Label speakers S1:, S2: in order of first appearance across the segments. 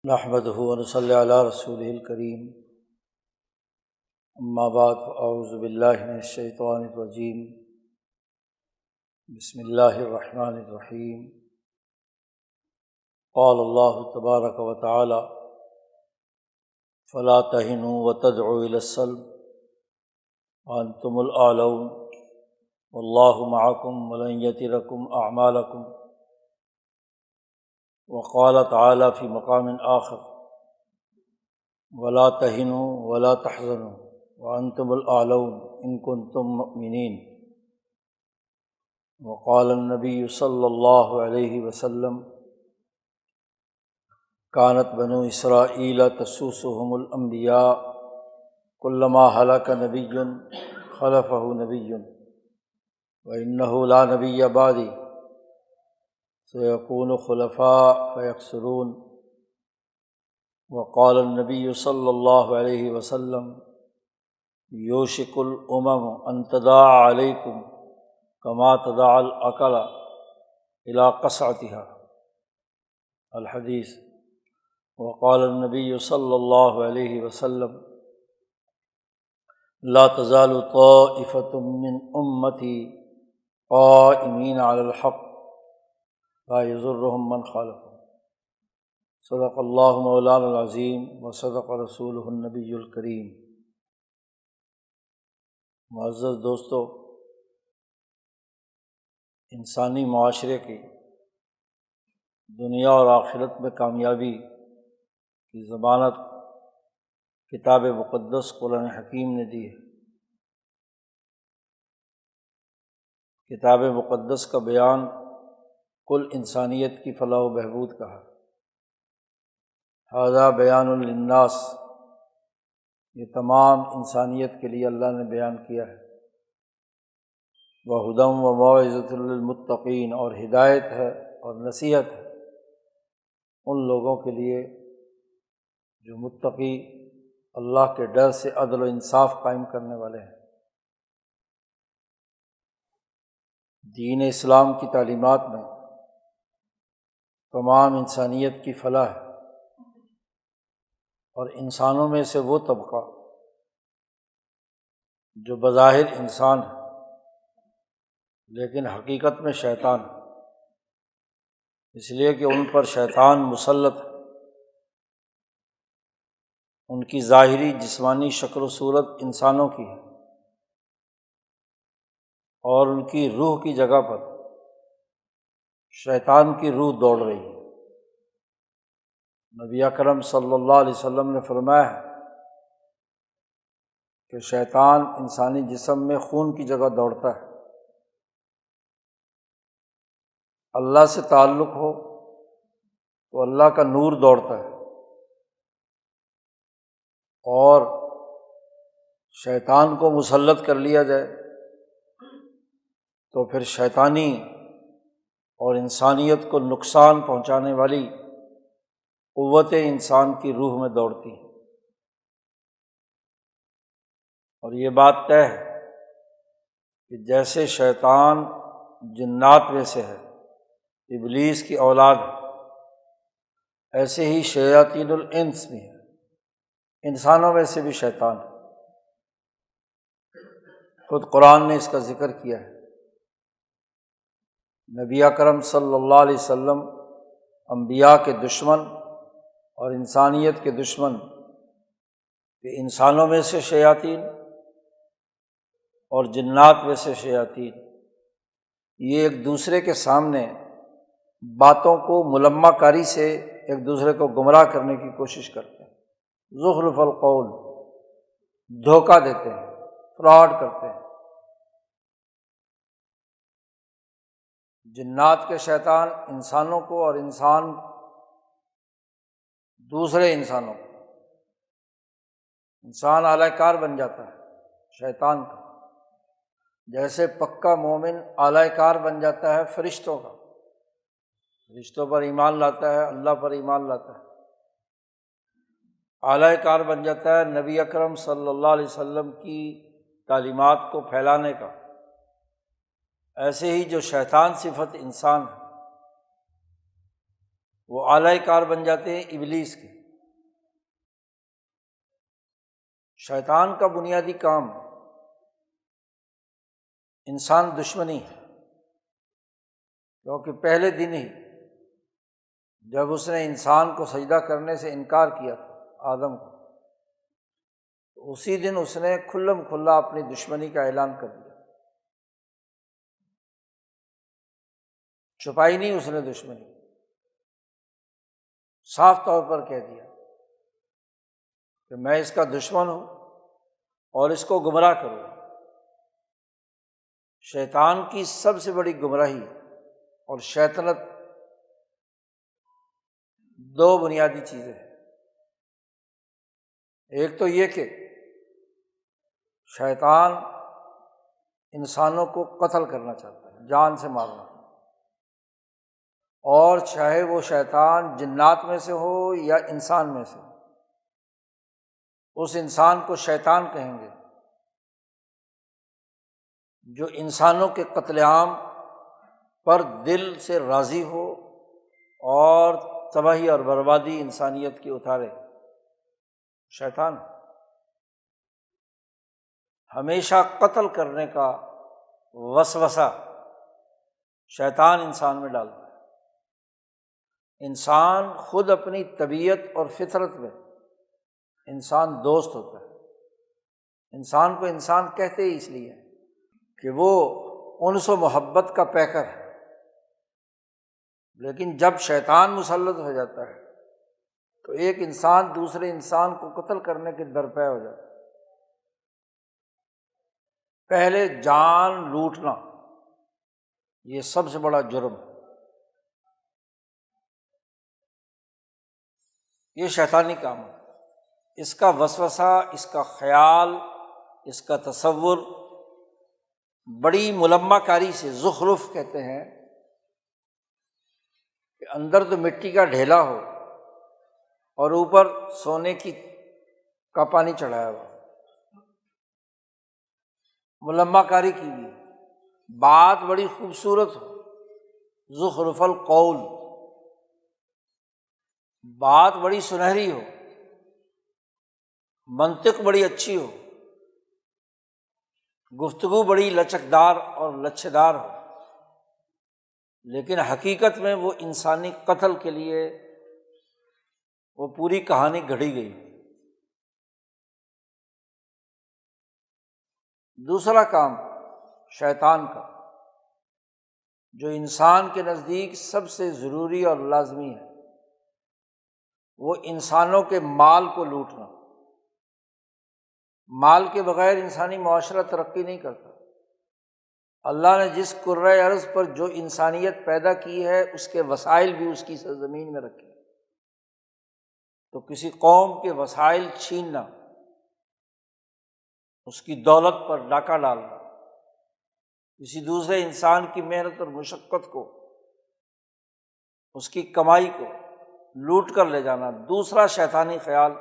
S1: نحمدہ ونصلی علی رسولہ الکریم، اما بعد فاعوذ باللہ من الشیطان الرجیم، بسم اللہ الرحمن الرحیم۔ قال اللہ تبارک و تعالی: فلا تہنوا وتدعوا الی السلم وانتم الاعلون واللہ معکم ولن یترکم اعمالکم۔ وقال تعالی فی مقام آخر: ولا تہنوا ولا تحزنوا وانتم الاعلون ان کنتم مؤمنین۔ وقال النبی صلی اللہ علیہ وسلم: کانت بنو اسرائیل تسوسهم الانبیاء کلما ہلک نبی خلفہ نبی وانہ لا نبی بعدی سیکون خلفاء فیکثرون۔ وقال النبی صلی اللہ علیہ وسلم: یوشک الامم ان تداعی علیکم کما تداعی الاکل الی قصعتها الحدیث۔ وقال النبی صلی اللہ علیہ وسلم: لا تزال طائفة من امتی قائمین علی الحق لا یضرهم من خالفهم۔ صدق اللہ مولانا العظیم وصدق رسولہ النبی الکریم۔ معزز دوستو، انسانی معاشرے کی دنیا اور آخرت میں کامیابی کی ضمانت کتاب مقدس قرآن حکیم نے دی ہے۔ کتاب مقدس کا بیان کل انسانیت کی فلاح و بہبود کا ہے۔ ھذا بیان للناس، یہ تمام انسانیت کے لیے اللہ نے بیان کیا ہے۔ وہدی وموعظۃ للمتقین، اور ہدایت ہے اور نصیحت ہے ان لوگوں کے لیے جو متقی، اللہ کے ڈر سے عدل و انصاف قائم کرنے والے ہیں۔ دین اسلام کی تعلیمات میں تمام انسانیت کی فلاح ہے، اور انسانوں میں سے وہ طبقہ جو بظاہر انسان ہے لیکن حقیقت میں شیطان ہے، اس لیے کہ ان پر شیطان مسلط ہے۔ ان کی ظاہری جسمانی شکل و صورت انسانوں کی ہے، اور ان کی روح کی جگہ پر شیطان کی روح دوڑ رہی ہے۔ نبی اکرم صلی اللہ علیہ وسلم نے فرمایا ہے کہ شیطان انسانی جسم میں خون کی جگہ دوڑتا ہے۔ اللہ سے تعلق ہو تو اللہ کا نور دوڑتا ہے، اور شیطان کو مسلط کر لیا جائے تو پھر شیطانی اور انسانیت کو نقصان پہنچانے والی قوتیں انسان کی روح میں دوڑتی ہیں۔ اور یہ بات طے ہے کہ جیسے شیطان جنات میں سے ہے، ابلیس کی اولاد ہے، ایسے ہی شیاطین الانس بھی ہیں، انسانوں میں سے بھی شیطان ہے۔ خود قرآن نے اس کا ذکر کیا ہے۔ نبی اکرم صلی اللہ علیہ وسلم انبیاء کے دشمن اور انسانیت کے دشمن کہ انسانوں میں سے شیاطین اور جنات میں سے شیاطین، یہ ایک دوسرے کے سامنے باتوں کو ملمہ کاری سے ایک دوسرے کو گمراہ کرنے کی کوشش کرتے ہیں، زخرف القول، دھوکہ دیتے ہیں، فراڈ کرتے ہیں۔ جنات کے شیطان انسانوں کو، اور انسان دوسرے انسانوں کو، انسان اعلی کار بن جاتا ہے شیطان کا، جیسے پکا مومن اعلی کار بن جاتا ہے فرشتوں کا، فرشتوں پر ایمان لاتا ہے، اللہ پر ایمان لاتا ہے، اعلی کار بن جاتا ہے نبی اکرم صلی اللہ علیہ وسلم کی تعلیمات کو پھیلانے کا۔ ایسے ہی جو شیطان صفت انسان ہے وہ اعلی کار بن جاتے ہیں ابلیس کے۔ شیطان کا بنیادی کام انسان دشمنی ہے، کیونکہ پہلے دن ہی جب اس نے انسان کو سجدہ کرنے سے انکار کیا تھا آدم کو، تو اسی دن اس نے کھلم کھلا اپنی دشمنی کا اعلان کر دیا، چھپائی نہیں اس نے دشمنی، صاف طور پر کہہ دیا کہ میں اس کا دشمن ہوں اور اس کو گمراہ کروں۔ شیطان کی سب سے بڑی گمراہی اور شیطنت دو بنیادی چیزیں ہیں۔ ایک تو یہ کہ شیطان انسانوں کو قتل کرنا چاہتا ہے، جان سے مارنا، اور چاہے وہ شیطان جنات میں سے ہو یا انسان میں سے ہو، اس انسان کو شیطان کہیں گے جو انسانوں کے قتل عام پر دل سے راضی ہو اور تباہی اور بربادی انسانیت کی اتارے۔ شیطان ہمیشہ قتل کرنے کا وسوسہ شیطان انسان میں ڈالتا ہے۔ انسان خود اپنی طبیعت اور فطرت میں انسان دوست ہوتا ہے، انسان کو انسان کہتے ہی اس لیے کہ وہ انس و محبت کا پیکر ہے، لیکن جب شیطان مسلط ہو جاتا ہے تو ایک انسان دوسرے انسان کو قتل کرنے کے درپے ہو جاتا ہے۔ پہلے جان لوٹنا یہ سب سے بڑا جرم ہے، یہ شیطانی کام ہے۔ اس کا وسوسہ، اس کا خیال، اس کا تصور بڑی ملمہ کاری سے، زخرف کہتے ہیں کہ اندر تو مٹی کا ڈھیلا ہو اور اوپر سونے کا پانی چڑھایا ہوا، ملمہ کاری کی ہوئی، بات بڑی خوبصورت ہو، زخرف القول، بات بڑی سنہری ہو، منطق بڑی اچھی ہو، گفتگو بڑی لچکدار اور لچھےدار ہو، لیکن حقیقت میں وہ انسانی قتل کے لیے وہ پوری کہانی گھڑی گئی۔ دوسرا کام شیطان کا جو انسان کے نزدیک سب سے ضروری اور لازمی ہے، وہ انسانوں کے مال کو لوٹنا۔ مال کے بغیر انسانی معاشرہ ترقی نہیں کرتا۔ اللہ نے جس کرۂ ارض پر جو انسانیت پیدا کی ہے اس کے وسائل بھی اس کی سرزمین میں رکھے، تو کسی قوم کے وسائل چھیننا، اس کی دولت پر ڈاکہ ڈالنا، کسی دوسرے انسان کی محنت اور مشقت کو، اس کی کمائی کو لوٹ کر لے جانا، دوسرا شیطانی خیال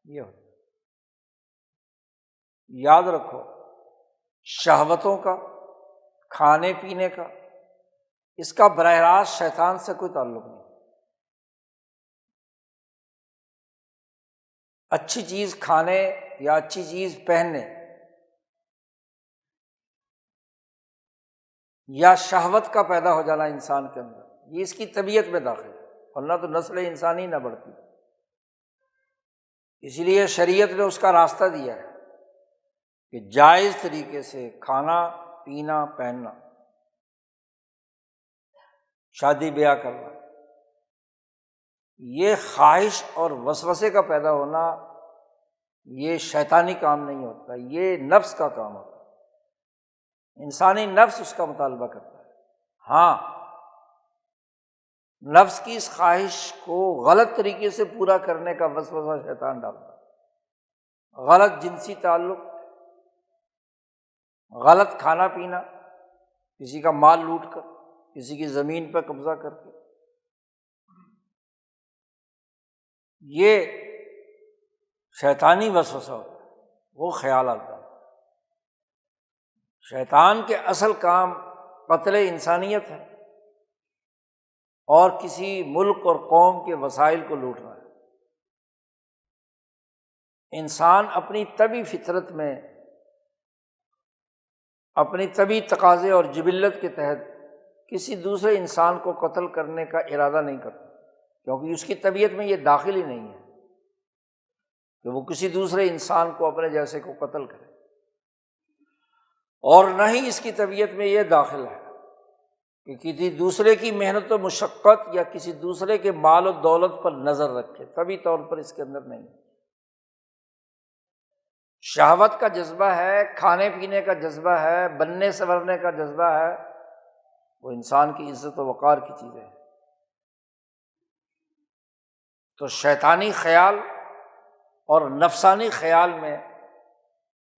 S1: یہ ہوتا ہے۔ یاد رکھو، شہوتوں کا، کھانے پینے کا، اس کا براہ راست شیطان سے کوئی تعلق نہیں۔ اچھی چیز کھانے یا اچھی چیز پہننے یا شہوت کا پیدا ہو جانا انسان کے اندر، یہ اس کی طبیعت میں داخل ہے، ورنہ تو نسل انسانی نہ بڑھتی۔ اس لیے شریعت نے اس کا راستہ دیا ہے کہ جائز طریقے سے کھانا پینا پہننا، شادی بیاہ کرنا، یہ خواہش اور وسوسے کا پیدا ہونا یہ شیطانی کام نہیں ہوتا، یہ نفس کا کام ہوتا ہے۔ انسانی نفس اس کا مطالبہ کرتا ہے۔ ہاں، نفس کی اس خواہش کو غلط طریقے سے پورا کرنے کا وسوسہ شیطان ڈالتا ہے، غلط جنسی تعلق، غلط کھانا پینا، کسی کا مال لوٹ کر، کسی کی زمین پر قبضہ کر کے، یہ شیطانی وسوسہ ہوتا ہے، وہ خیال آتا ہے۔ شیطان کے اصل کام قتل انسانیت ہے اور کسی ملک اور قوم کے وسائل کو لوٹنا ہے۔ انسان اپنی طبعی فطرت میں، اپنی طبعی تقاضے اور جبلت کے تحت کسی دوسرے انسان کو قتل کرنے کا ارادہ نہیں کرتا، کیونکہ اس کی طبیعت میں یہ داخل ہی نہیں ہے کہ وہ کسی دوسرے انسان کو، اپنے جیسے کو قتل کرے، اور نہ ہی اس کی طبیعت میں یہ داخل ہے کہ کسی دوسرے کی محنت و مشقت یا کسی دوسرے کے مال و دولت پر نظر رکھے، طبعی طور پر اس کے اندر نہیں۔ شہوت کا جذبہ ہے، کھانے پینے کا جذبہ ہے، بننے سنورنے کا جذبہ ہے، وہ انسان کی عزت و وقار کی چیزیں ہیں۔ تو شیطانی خیال اور نفسانی خیال میں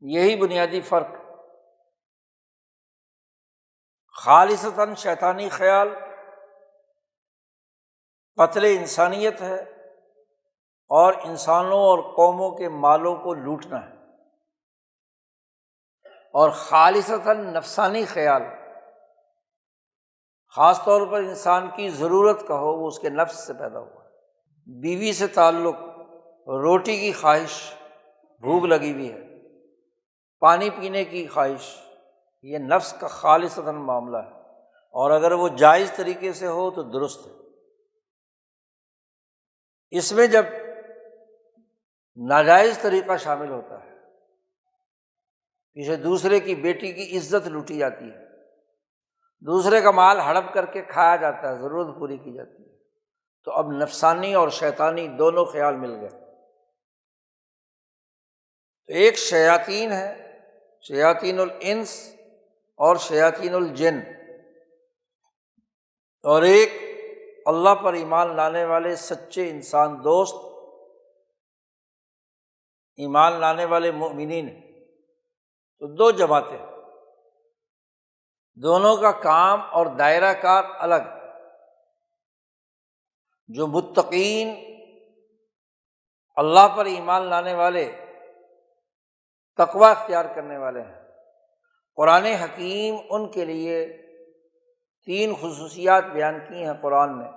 S1: یہی بنیادی فرق، خالصتاً شیطانی خیال قتل انسانیت ہے اور انسانوں اور قوموں کے مالوں کو لوٹنا ہے، اور خالصتاً نفسانی خیال خاص طور پر انسان کی ضرورت کا ہو، وہ اس کے نفس سے پیدا ہوا ہے، بیوی سے تعلق، روٹی کی خواہش، بھوک لگی ہوئی ہے، پانی پینے کی خواہش، یہ نفس کا خالصتاً معاملہ ہے، اور اگر وہ جائز طریقے سے ہو تو درست ہے۔ اس میں جب ناجائز طریقہ شامل ہوتا ہے، کسی دوسرے کی بیٹی کی عزت لوٹی جاتی ہے، دوسرے کا مال ہڑپ کر کے کھایا جاتا ہے، ضرورت پوری کی جاتی ہے، تو اب نفسانی اور شیطانی دونوں خیال مل گئے۔ تو ایک شیاطین ہے، شیاطین الانس اور شیاطین الجن، اور ایک اللہ پر ایمان لانے والے سچے انسان دوست، ایمان لانے والے مومنین۔ تو دو جماعتیں، دونوں کا کام اور دائرہ کار الگ۔ جو متقین، اللہ پر ایمان لانے والے، تقوی اختیار کرنے والے ہیں، قرآن حکیم ان کے لیے 3 خصوصیات بیان کی ہیں قرآن نے،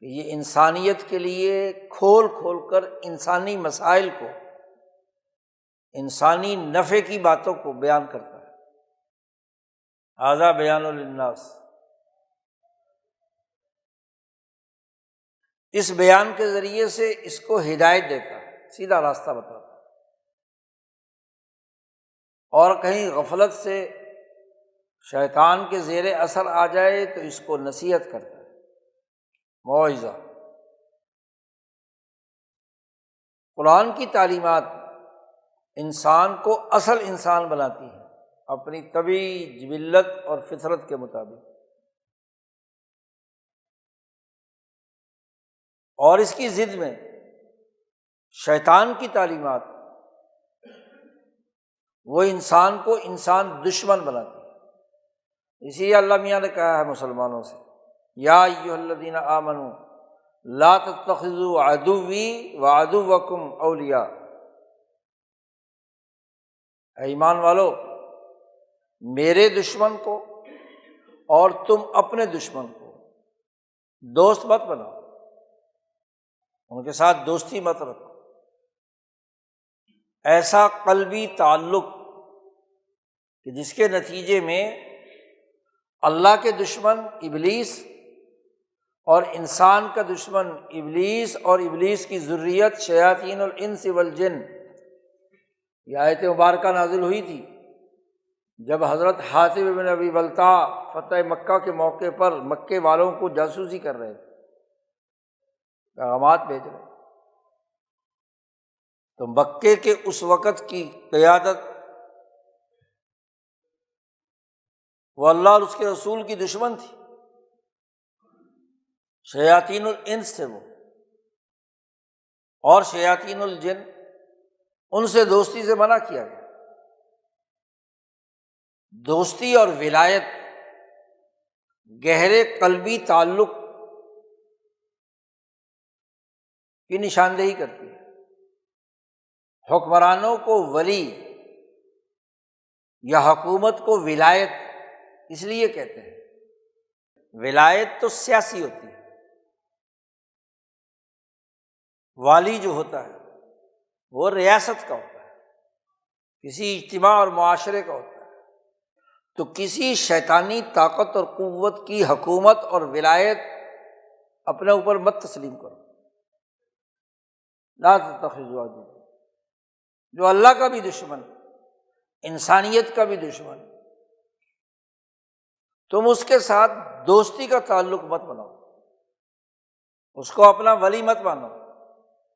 S1: کہ یہ انسانیت کے لیے کھول کھول کر انسانی مسائل کو، انسانی نفع کی باتوں کو بیان کرتا ہے۔ ھذا بیان للناس، اس بیان کے ذریعے سے اس کو ہدایت دیتا ہے، سیدھا راستہ بتاتا ہے، اور کہیں غفلت سے شیطان کے زیر اثر آ جائے تو اس کو نصیحت کرتا ہے، موعظہ۔ قرآن کی تعلیمات انسان کو اصل انسان بناتی ہے، اپنی طبعی جبلت اور فطرت کے مطابق، اور اس کی ضد میں شیطان کی تعلیمات وہ انسان کو انسان دشمن بناتی ہے۔ اسی لیے اللہ میاں نے کہا ہے مسلمانوں سے، یا ایھا الذین آمنوا لا تتخذوا عدوی وعدوکم اولیاء، اے ایمان والو، میرے دشمن کو اور تم اپنے دشمن کو دوست مت بناؤ، ان کے ساتھ دوستی مت رکھو۔ ایسا قلبی تعلق کہ جس کے نتیجے میں اللہ کے دشمن ابلیس اور انسان کا دشمن ابلیس اور ابلیس کی ذریت شیاطین الانس والجن، یہ آیت مبارکہ نازل ہوئی تھی جب حضرت حاطب بن ابی بلتع فتح مکہ کے موقع پر مکے والوں کو جاسوسی کر رہے تھے، پیغامات بھیج رہے تھے، تو مکے کے اس وقت کی قیادت وہ اللہ اور اس کے رسول کی دشمن تھی، شیاطین الانس تھے وہ، اور شیاطین الجن، ان سے دوستی سے منع کیا گیا۔ دوستی اور ولایت گہرے قلبی تعلق کی نشاندہی کرتی ہے۔ حکمرانوں کو ولی یا حکومت کو ولایت اس لیے کہتے ہیں، ولایت تو سیاسی ہوتی ہے، والی جو ہوتا ہے وہ ریاست کا ہوتا ہے، کسی اجتماع اور معاشرے کا ہوتا ہے۔ تو کسی شیطانی طاقت اور قوت کی حکومت اور ولایت اپنے اوپر مت تسلیم کرو۔ لا تتخذوا عدوا، جو اللہ کا بھی دشمن، انسانیت کا بھی دشمن، تم اس کے ساتھ دوستی کا تعلق مت بناؤ، اس کو اپنا ولی مت مانو،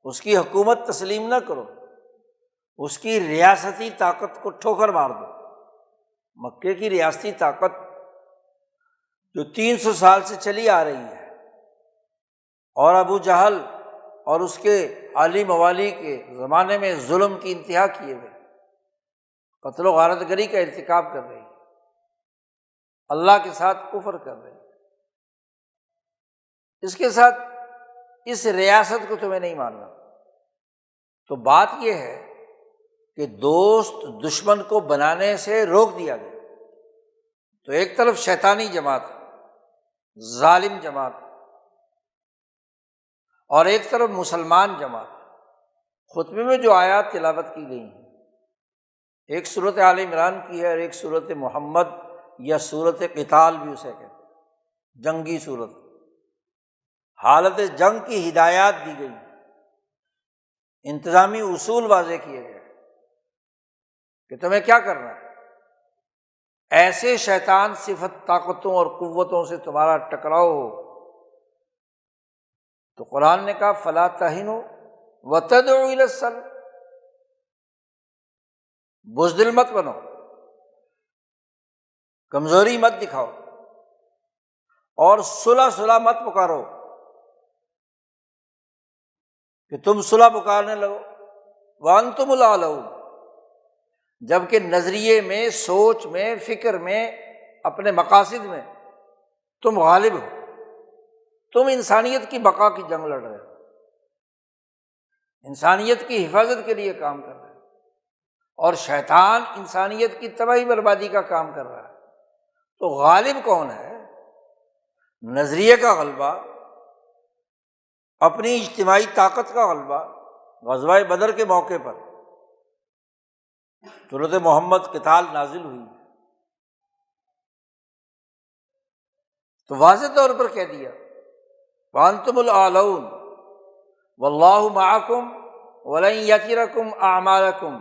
S1: اس کی حکومت تسلیم نہ کرو، اس کی ریاستی طاقت کو ٹھوکر مار دو۔ مکے کی ریاستی طاقت جو 300 سال سے چلی آ رہی ہے، اور ابو جہل اور اس کے عالی موالی کے زمانے میں ظلم کی انتہا کیے ہوئے، قتل و غارت گری کا ارتکاب کر رہی ہے، اللہ کے ساتھ کفر کر رہی ہے، اس کے ساتھ اس ریاست کو تمہیں نہیں ماننا۔ تو بات یہ ہے کہ دوست دشمن کو بنانے سے روک دیا گیا۔ تو ایک طرف شیطانی جماعت، ظالم جماعت، اور ایک طرف مسلمان جماعت۔ خطبے میں جو آیات تلاوت کی گئی ہیں، ایک سورۃ آل عمران کی ہے اور ایک سورۃ محمد یا سورۃ قتال بھی اسے کہتے ہیں، جنگی سورت۔ حالت جنگ کی ہدایات دی گئی، انتظامی اصول واضح کیے گئے کہ تمہیں کیا کرنا ہے۔ ایسے شیطان صفت طاقتوں اور قوتوں سے تمہارا ٹکراؤ ہو تو قرآن نے کہا فلا تہنوا وتدعوا الی السلم، بزدل مت بنو، کمزوری مت دکھاؤ، اور صلح مت پکارو کہ تم صلح پکارنے لگو وانتم الاعلون، جبکہ نظریے میں، سوچ میں، فکر میں، اپنے مقاصد میں تم غالب ہو، تم انسانیت کی بقا کی جنگ لڑ رہے ہو، انسانیت کی حفاظت کے لیے کام کر رہے ہو، اور شیطان انسانیت کی تباہی بربادی کا کام کر رہا ہے۔ تو غالب کون ہے؟ نظریے کا غلبہ، اپنی اجتماعی طاقت کا غلبہ۔ غزوہ بدر کے موقع پر سورۃ محمد قتال نازل ہوئی تو واضح طور پر کہہ دیا وانتم الاعلون واللہ معکم ولن یترکم اعمالکم،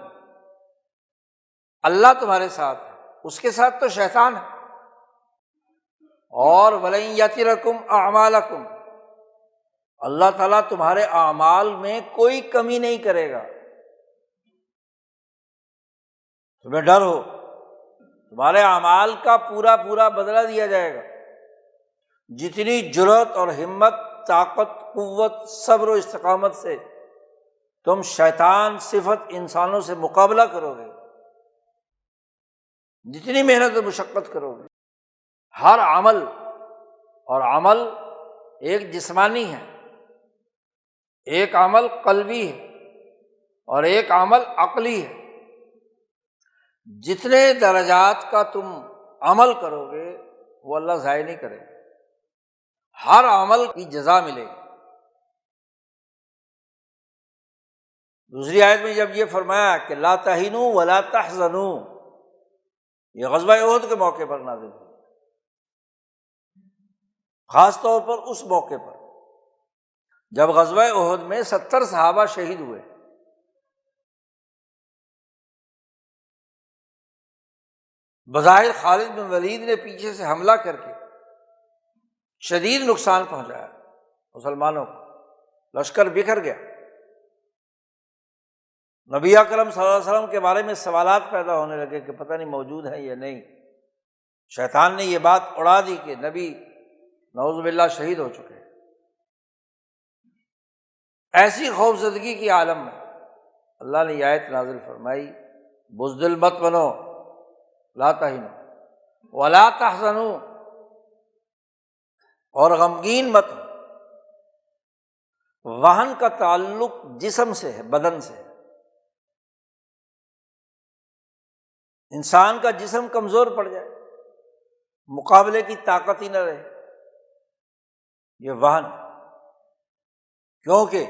S1: اللہ تمہارے ساتھ ہے، اس کے ساتھ تو شیطان ہے، اور ولن یترکم اعمالکم، اللہ تعالیٰ تمہارے اعمال میں کوئی کمی نہیں کرے گا۔ تمہیں ڈر ہو، تمہارے اعمال کا پورا بدلہ دیا جائے گا۔ جتنی جرأت اور ہمت، طاقت، قوت، صبر و استقامت سے تم شیطان صفت انسانوں سے مقابلہ کرو گے، جتنی محنت و مشقت کرو گے، ہر عمل، اور عمل ایک جسمانی ہے، ایک عمل قلبی ہے، اور ایک عمل عقلی ہے۔ جتنے درجات کا تم عمل کرو گے وہ اللہ ضائع نہیں کرے گا، ہر عمل کی جزا ملے گی۔ دوسری آیت میں جب یہ فرمایا کہ لا تہنوا ولا تحزنوا، یہ غزوہ احد کے موقع پر نازل ہوئی، خاص طور پر اس موقع پر جب غزوہ احد میں 70 صحابہ شہید ہوئے۔ بظاہر خالد بن ولید نے پیچھے سے حملہ کر کے شدید نقصان پہنچایا مسلمانوں کو، لشکر بکھر گیا۔ نبی اکرم صلی اللہ علیہ وسلم کے بارے میں سوالات پیدا ہونے لگے کہ پتہ نہیں موجود ہیں یا نہیں۔ شیطان نے یہ بات اڑا دی کہ نبی نعوذ باللہ شہید ہو چکے ہیں۔ ایسی خوفزدگی کی عالم میں اللہ نے یہ آیت نازل فرمائی بزدل مت بنو، لا تہنوا ولا تحزنوا، اور غمگین مت ہو۔ وہن کا تعلق جسم سے ہے، بدن سے ہے۔ انسان کا جسم کمزور پڑ جائے، مقابلے کی طاقت ہی نہ رہے، یہ وہن ہے۔ کیونکہ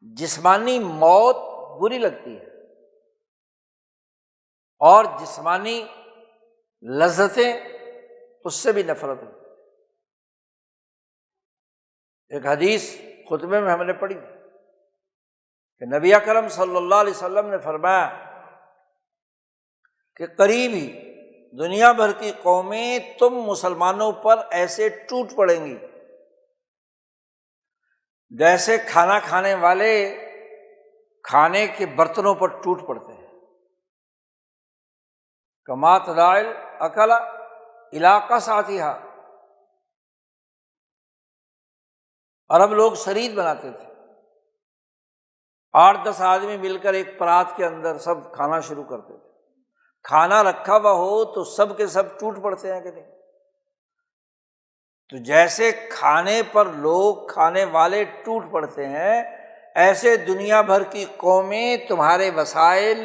S1: جسمانی موت بری لگتی ہے اور جسمانی لذتیں اس سے بھی نفرت ہوتی ہے۔ ایک حدیث خطبے میں ہم نے پڑھی کہ نبی اکرم صلی اللہ علیہ وسلم نے فرمایا کہ قریب ہی دنیا بھر کی قومیں تم مسلمانوں پر ایسے ٹوٹ پڑیں گی جیسے کھانا کھانے والے کھانے کے برتنوں پر ٹوٹ پڑتے ہیں۔ کما تداعی الاکل الی قصعتھا، عرب لوگ شرید بناتے تھے، 8-10 آدمی مل کر ایک پرات کے اندر سب کھانا شروع کرتے تھے۔ کھانا رکھا ہوا ہو تو سب کے سب ٹوٹ پڑتے ہیں کہ نہیں؟ تو جیسے کھانے پر لوگ کھانے والے ٹوٹ پڑتے ہیں، ایسے دنیا بھر کی قومیں تمہارے وسائل،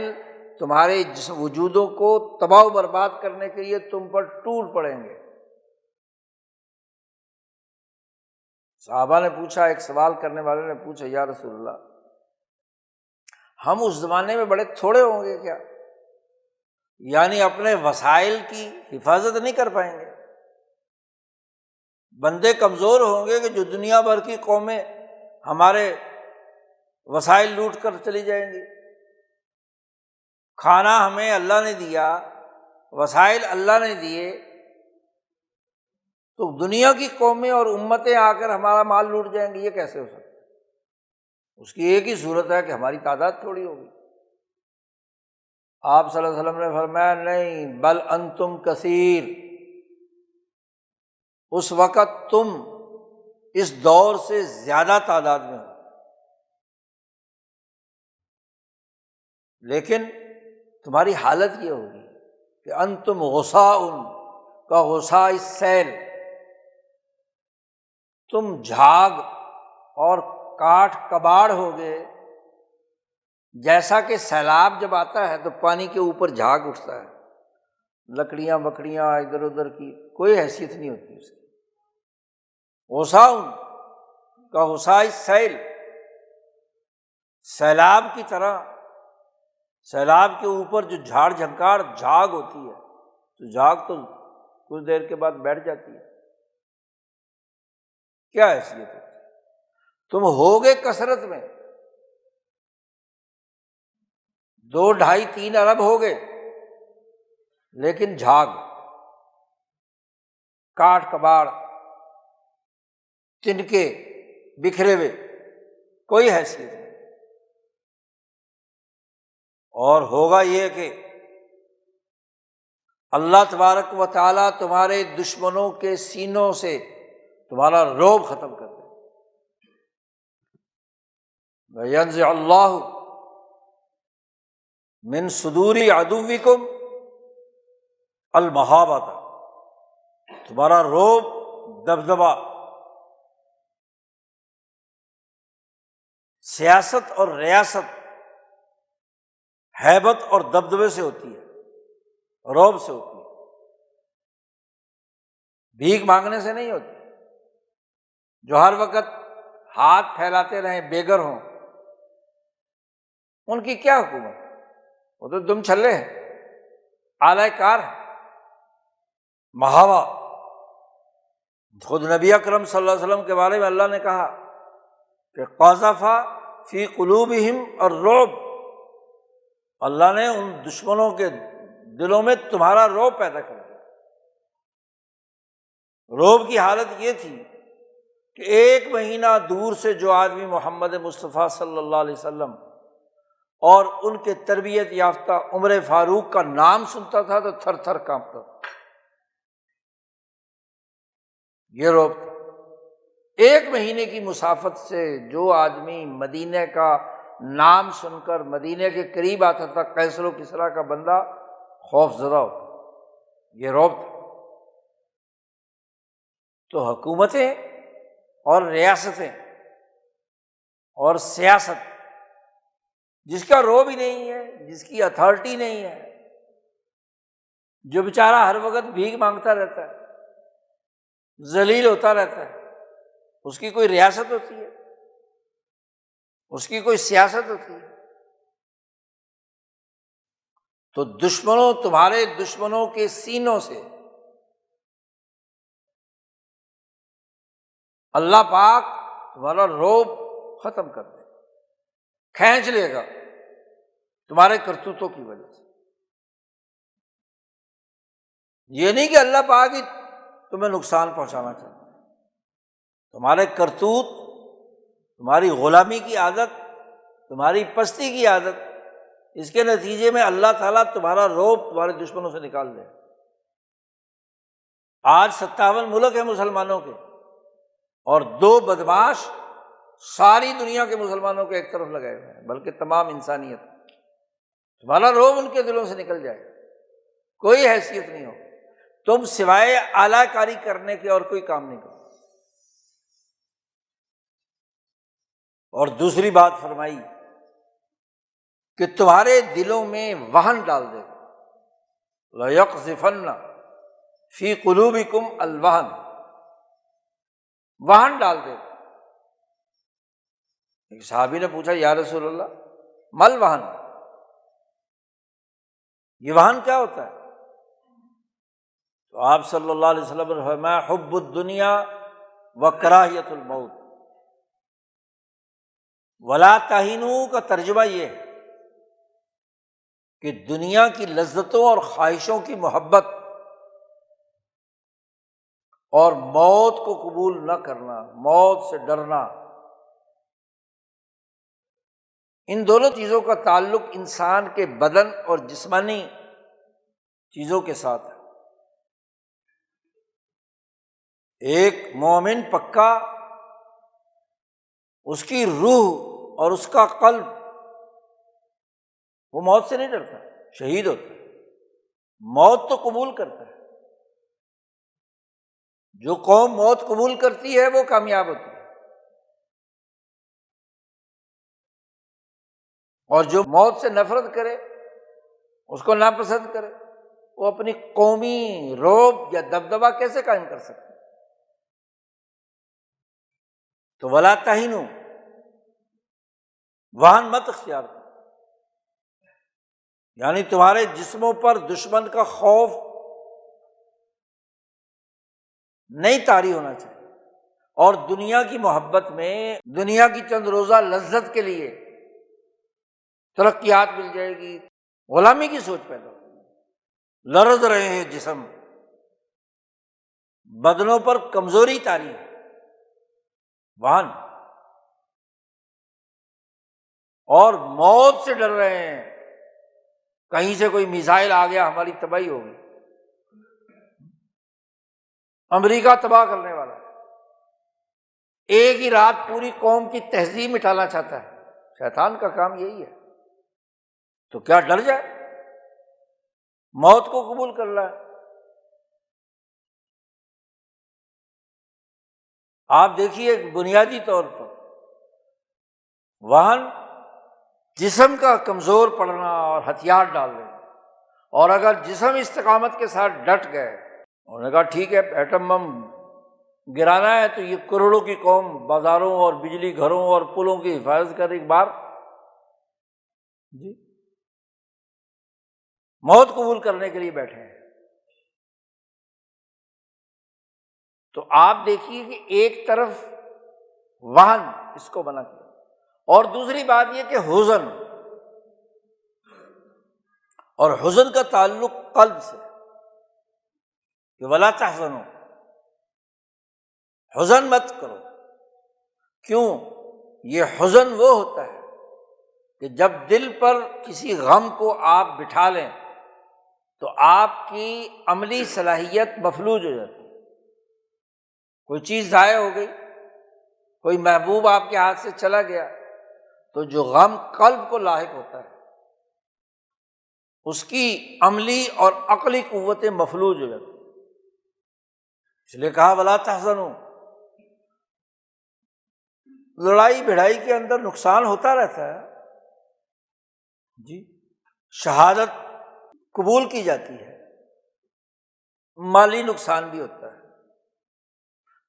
S1: تمہارے وجودوں کو تباہ و برباد کرنے کے لیے تم پر ٹوٹ پڑیں گے۔ صحابہ نے پوچھا، ایک سوال کرنے والے نے پوچھا، یا رسول اللہ، ہم اس زمانے میں بڑے تھوڑے ہوں گے کیا؟ یعنی اپنے وسائل کی حفاظت نہیں کر پائیں گے؟ بندے کمزور ہوں گے کہ جو دنیا بھر کی قومیں ہمارے وسائل لوٹ کر چلی جائیں گی؟ کھانا ہمیں اللہ نے دیا، وسائل اللہ نے دیے، تو دنیا کی قومیں اور امتیں آ کر ہمارا مال لوٹ جائیں گی، یہ کیسے ہو سکتا ہے؟ اس کی ایک ہی صورت ہے کہ ہماری تعداد تھوڑی ہوگی۔ آپ صلی اللہ علیہ وسلم نے فرمایا نہیں، بل انتم کثیر، اس وقت تم اس دور سے زیادہ تعداد میں ہو، لیکن تمہاری حالت یہ ہوگی کہ انتم غثاء کا غثاء السیل، تم جھاگ اور کاٹ کباڑ ہوگے، جیسا کہ سیلاب جب آتا ہے تو پانی کے اوپر جھاگ اٹھتا ہے، لکڑیاں وکڑیاں ادھر ادھر کی کوئی حیثیت نہیں ہوتی اس کی۔ غثاء کا غثاء السیل، سیلاب کی طرح، سیلاب کے اوپر جو جھاڑ جھنکار جھاگ ہوتی ہے تو جھاگ تو کچھ دیر کے بعد بیٹھ جاتی ہے، کیا حیثیت ہے؟ تم ہوگے کثرت میں، 2, 2.5, 3 ارب ہوگے، لیکن جھاگ، کاٹ کباڑ، تنکے بکھرے ہوئے، کوئی حیثیت نہیں۔ اور ہوگا یہ کہ اللہ تبارک و تعالیٰ تمہارے دشمنوں کے سینوں سے تمہارا رعب ختم کر دے۔ وَيَنزِعُ اللَّهُ مِن صُدُورِ عَدُوِّكُمْ الْمَهَابَةَ، تمہارا رعب، دبدبہ، سیاست اور ریاست ہیبت اور دبدبے سے ہوتی ہے، رعب سے ہوتی ہے، بھیک مانگنے سے نہیں ہوتی۔ جو ہر وقت ہاتھ پھیلاتے رہیں، بےگر ہوں، ان کی کیا حکومت؟ وہ تو دم چھلے ہیں، اعلی کار ہیں، مہاوا۔ خود نبی اکرم صلی اللہ علیہ وسلم کے بارے میں اللہ نے کہا کہ قذف فی قلوبہم الرعب، اللہ نے ان دشمنوں کے دلوں میں تمہارا رعب پیدا کر دیا۔ رعب کی حالت یہ تھی کہ 1 مہینہ دور سے جو آدمی محمد مصطفیٰ صلی اللہ علیہ وسلم اور ان کے تربیت یافتہ عمر فاروق کا نام سنتا تھا تو تھر تھر کانپتا تھا، یہ رعب تھا۔ 1 مہینے کی مسافت سے جو آدمی مدینہ کا نام سن کر مدینہ کے قریب آتا تھا، قیصر و کسریٰ کا بندہ خوف زدہ ہوتا، یہ رعب تھا۔ تو حکومتیں اور ریاستیں اور سیاست، جس کا رعب ہی نہیں ہے، جس کی اتھارٹی نہیں ہے، جو بیچارہ ہر وقت بھیک مانگتا رہتا ہے، ذلیل ہوتا رہتا ہے، اس کی کوئی ریاست ہوتی ہے؟ اس کی کوئی سیاست ہوتی ہے؟ تو دشمنوں، تمہارے دشمنوں کے سینوں سے اللہ پاک تمہارا رعب ختم کر دے، کھینچ لے گا تمہارے کرتوتوں کی وجہ سے۔ یہ نہیں کہ اللہ پاک ہی تمہیں نقصان پہنچانا چاہتا ہے، تمہارے کرتوت، تمہاری غلامی کی عادت، تمہاری پستی کی عادت، اس کے نتیجے میں اللہ تعالیٰ تمہارا رعب تمہارے دشمنوں سے نکال دے۔ آج 57 ملک ہیں مسلمانوں کے، اور 2 بدماش ساری دنیا کے مسلمانوں کو ایک طرف لگائے ہوئے ہیں، بلکہ تمام انسانیت۔ تمہارا رعب ان کے دلوں سے نکل جائے، کوئی حیثیت نہیں ہو، تم سوائے اعلیٰ کاری کرنے کے اور کوئی کام نہیں کرو۔ اور دوسری بات فرمائی کہ تمہارے دلوں میں وہن ڈال دے، لَيَقْذِفَنَّ فِي قُلُوبِكُمْ الْوَهْنَ، وہن ڈال دے۔ ایک صحابی نے پوچھا یا رسول اللہ مل وہن، یہ وہن کیا ہوتا ہے؟ تو آپ صلی اللہ علیہ وسلم نے فرمایا حب الدنیا وکراہیت الموت۔ ولا تہینوا کا ترجمہ یہ ہے کہ دنیا کی لذتوں اور خواہشوں کی محبت اور موت کو قبول نہ کرنا، موت سے ڈرنا، ان دونوں چیزوں کا تعلق انسان کے بدن اور جسمانی چیزوں کے ساتھ ہے۔ ایک مومن پکا، اس کی روح اور اس کا قلب وہ موت سے نہیں ڈرتا، شہید ہوتا ہے، موت تو قبول کرتا ہے۔ جو قوم موت قبول کرتی ہے وہ کامیاب ہوتی ہے، اور جو موت سے نفرت کرے، اس کو ناپسند کرے، وہ اپنی قومی رعب یا دبدبہ کیسے قائم کر سکتا ہے؟ تو ولا تہینوا، وہن مت اختیار کرو، یعنی تمہارے جسموں پر دشمن کا خوف نہیں طاری ہونا چاہیے، اور دنیا کی محبت میں دنیا کی چند روزہ لذت کے لیے ترقیات مل جائے گی، غلامی کی سوچ پیدا ہوگی، لرز رہے ہیں جسم، بدنوں پر کمزوری طاری ہے، وہن، اور موت سے ڈر رہے ہیں، کہیں سے کوئی میزائل آ گیا ہماری تباہی ہوگی، امریکہ تباہ کرنے والا ہے، ایک ہی رات پوری قوم کی تہذیب مٹانا چاہتا ہے، شیطان کا کام یہی ہے، تو کیا ڈر جائے، موت کو قبول کر رہا ہے۔ آپ دیکھیے بنیادی طور پر وہن جسم کا کمزور پڑنا اور ہتھیار ڈال دینا، اور اگر جسم استقامت کے ساتھ ڈٹ گئے، انہوں نے کہا ٹھیک ہے ایٹم بم گرانا ہے تو یہ کروڑوں کی قوم بازاروں اور بجلی گھروں اور پلوں کی حفاظت کر ایک بار جی موت قبول کرنے کے لیے بیٹھے ہیں۔ تو آپ دیکھیے کہ ایک طرف وہن اس کو بنا کیا، اور دوسری بات یہ کہ حزن، اور حزن کا تعلق قلب سے، کہ ولا تحزنوا، حزن مت کرو۔ کیوں؟ یہ حزن وہ ہوتا ہے کہ جب دل پر کسی غم کو آپ بٹھا لیں تو آپ کی عملی صلاحیت مفلوج ہو جاتی ہے، کوئی چیز ضائع ہو گئی، کوئی محبوب آپ کے ہاتھ سے چلا گیا، تو جو غم قلب کو لاحق ہوتا ہے اس کی عملی اور عقلی قوتیں مفلوج ہو جاتی ہیں۔ اس لیے کہا ولا تحزنوا، لڑائی بھڑائی کے اندر نقصان ہوتا رہتا ہے جی، شہادت قبول کی جاتی ہے، مالی نقصان بھی ہوتا ہے،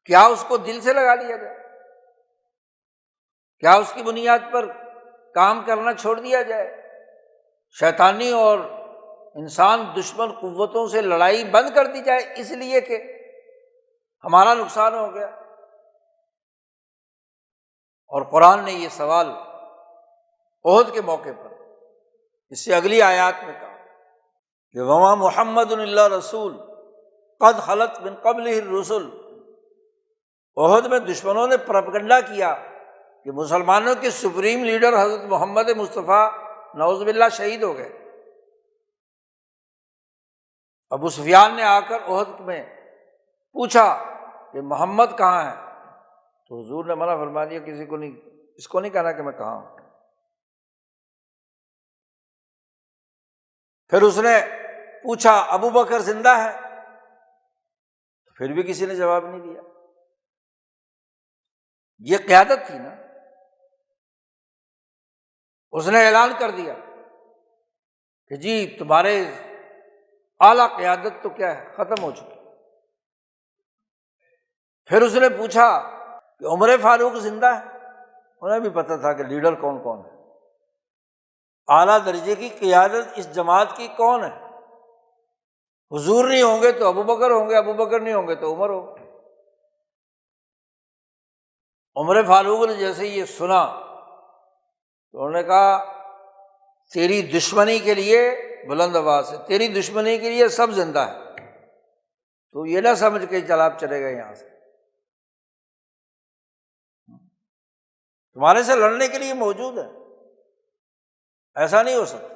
S1: کیا اس کو دل سے لگا لیا جائے؟ کیا اس کی بنیاد پر کام کرنا چھوڑ دیا جائے؟ شیطانی اور انسان دشمن قوتوں سے لڑائی بند کر دی جائے اس لیے کہ ہمارا نقصان ہو گیا؟ اور قرآن نے یہ سوال احد کے موقع پر اس سے اگلی آیات میں کہا کہ وما محمد الا رسول قد خلت من قبلہ الرسل۔ احد میں دشمنوں نے پروپیگنڈا کیا کہ مسلمانوں کے سپریم لیڈر حضرت محمد مصطفیٰ نعوذ باللہ شہید ہو گئے۔ ابو سفیان نے آ کر احد میں پوچھا کہ محمد کہاں ہے؟ تو حضور نے منع فرما دیا، کسی کو نہیں، اس کو نہیں کہنا کہ میں کہاں ہوں۔ پھر اس نے پوچھا ابو بکر زندہ ہے؟ پھر بھی کسی نے جواب نہیں دیا۔ یہ قیادت تھی نا، اس نے اعلان کر دیا کہ جی تمہارے اعلیٰ قیادت تو کیا ہے، ختم ہو چکی۔ پھر اس نے پوچھا کہ عمر فاروق زندہ ہے؟ انہیں بھی پتہ تھا کہ لیڈر کون کون ہے، اعلیٰ درجے کی قیادت اس جماعت کی کون ہے۔ حضور نہیں ہوں گے تو ابو بکر ہوں گے، ابو بکر نہیں ہوں گے تو عمر ہو۔ عمر فاروق نے جیسے یہ سنا تو انہوں نے کہا تیری دشمنی کے لیے، بلند آواز سے، تیری دشمنی کے لیے سب زندہ ہے، تو یہ نہ سمجھ کے چل آپ چلے گئے یہاں سے، تمہارے سے لڑنے کے لیے موجود ہے، ایسا نہیں ہو سکتا۔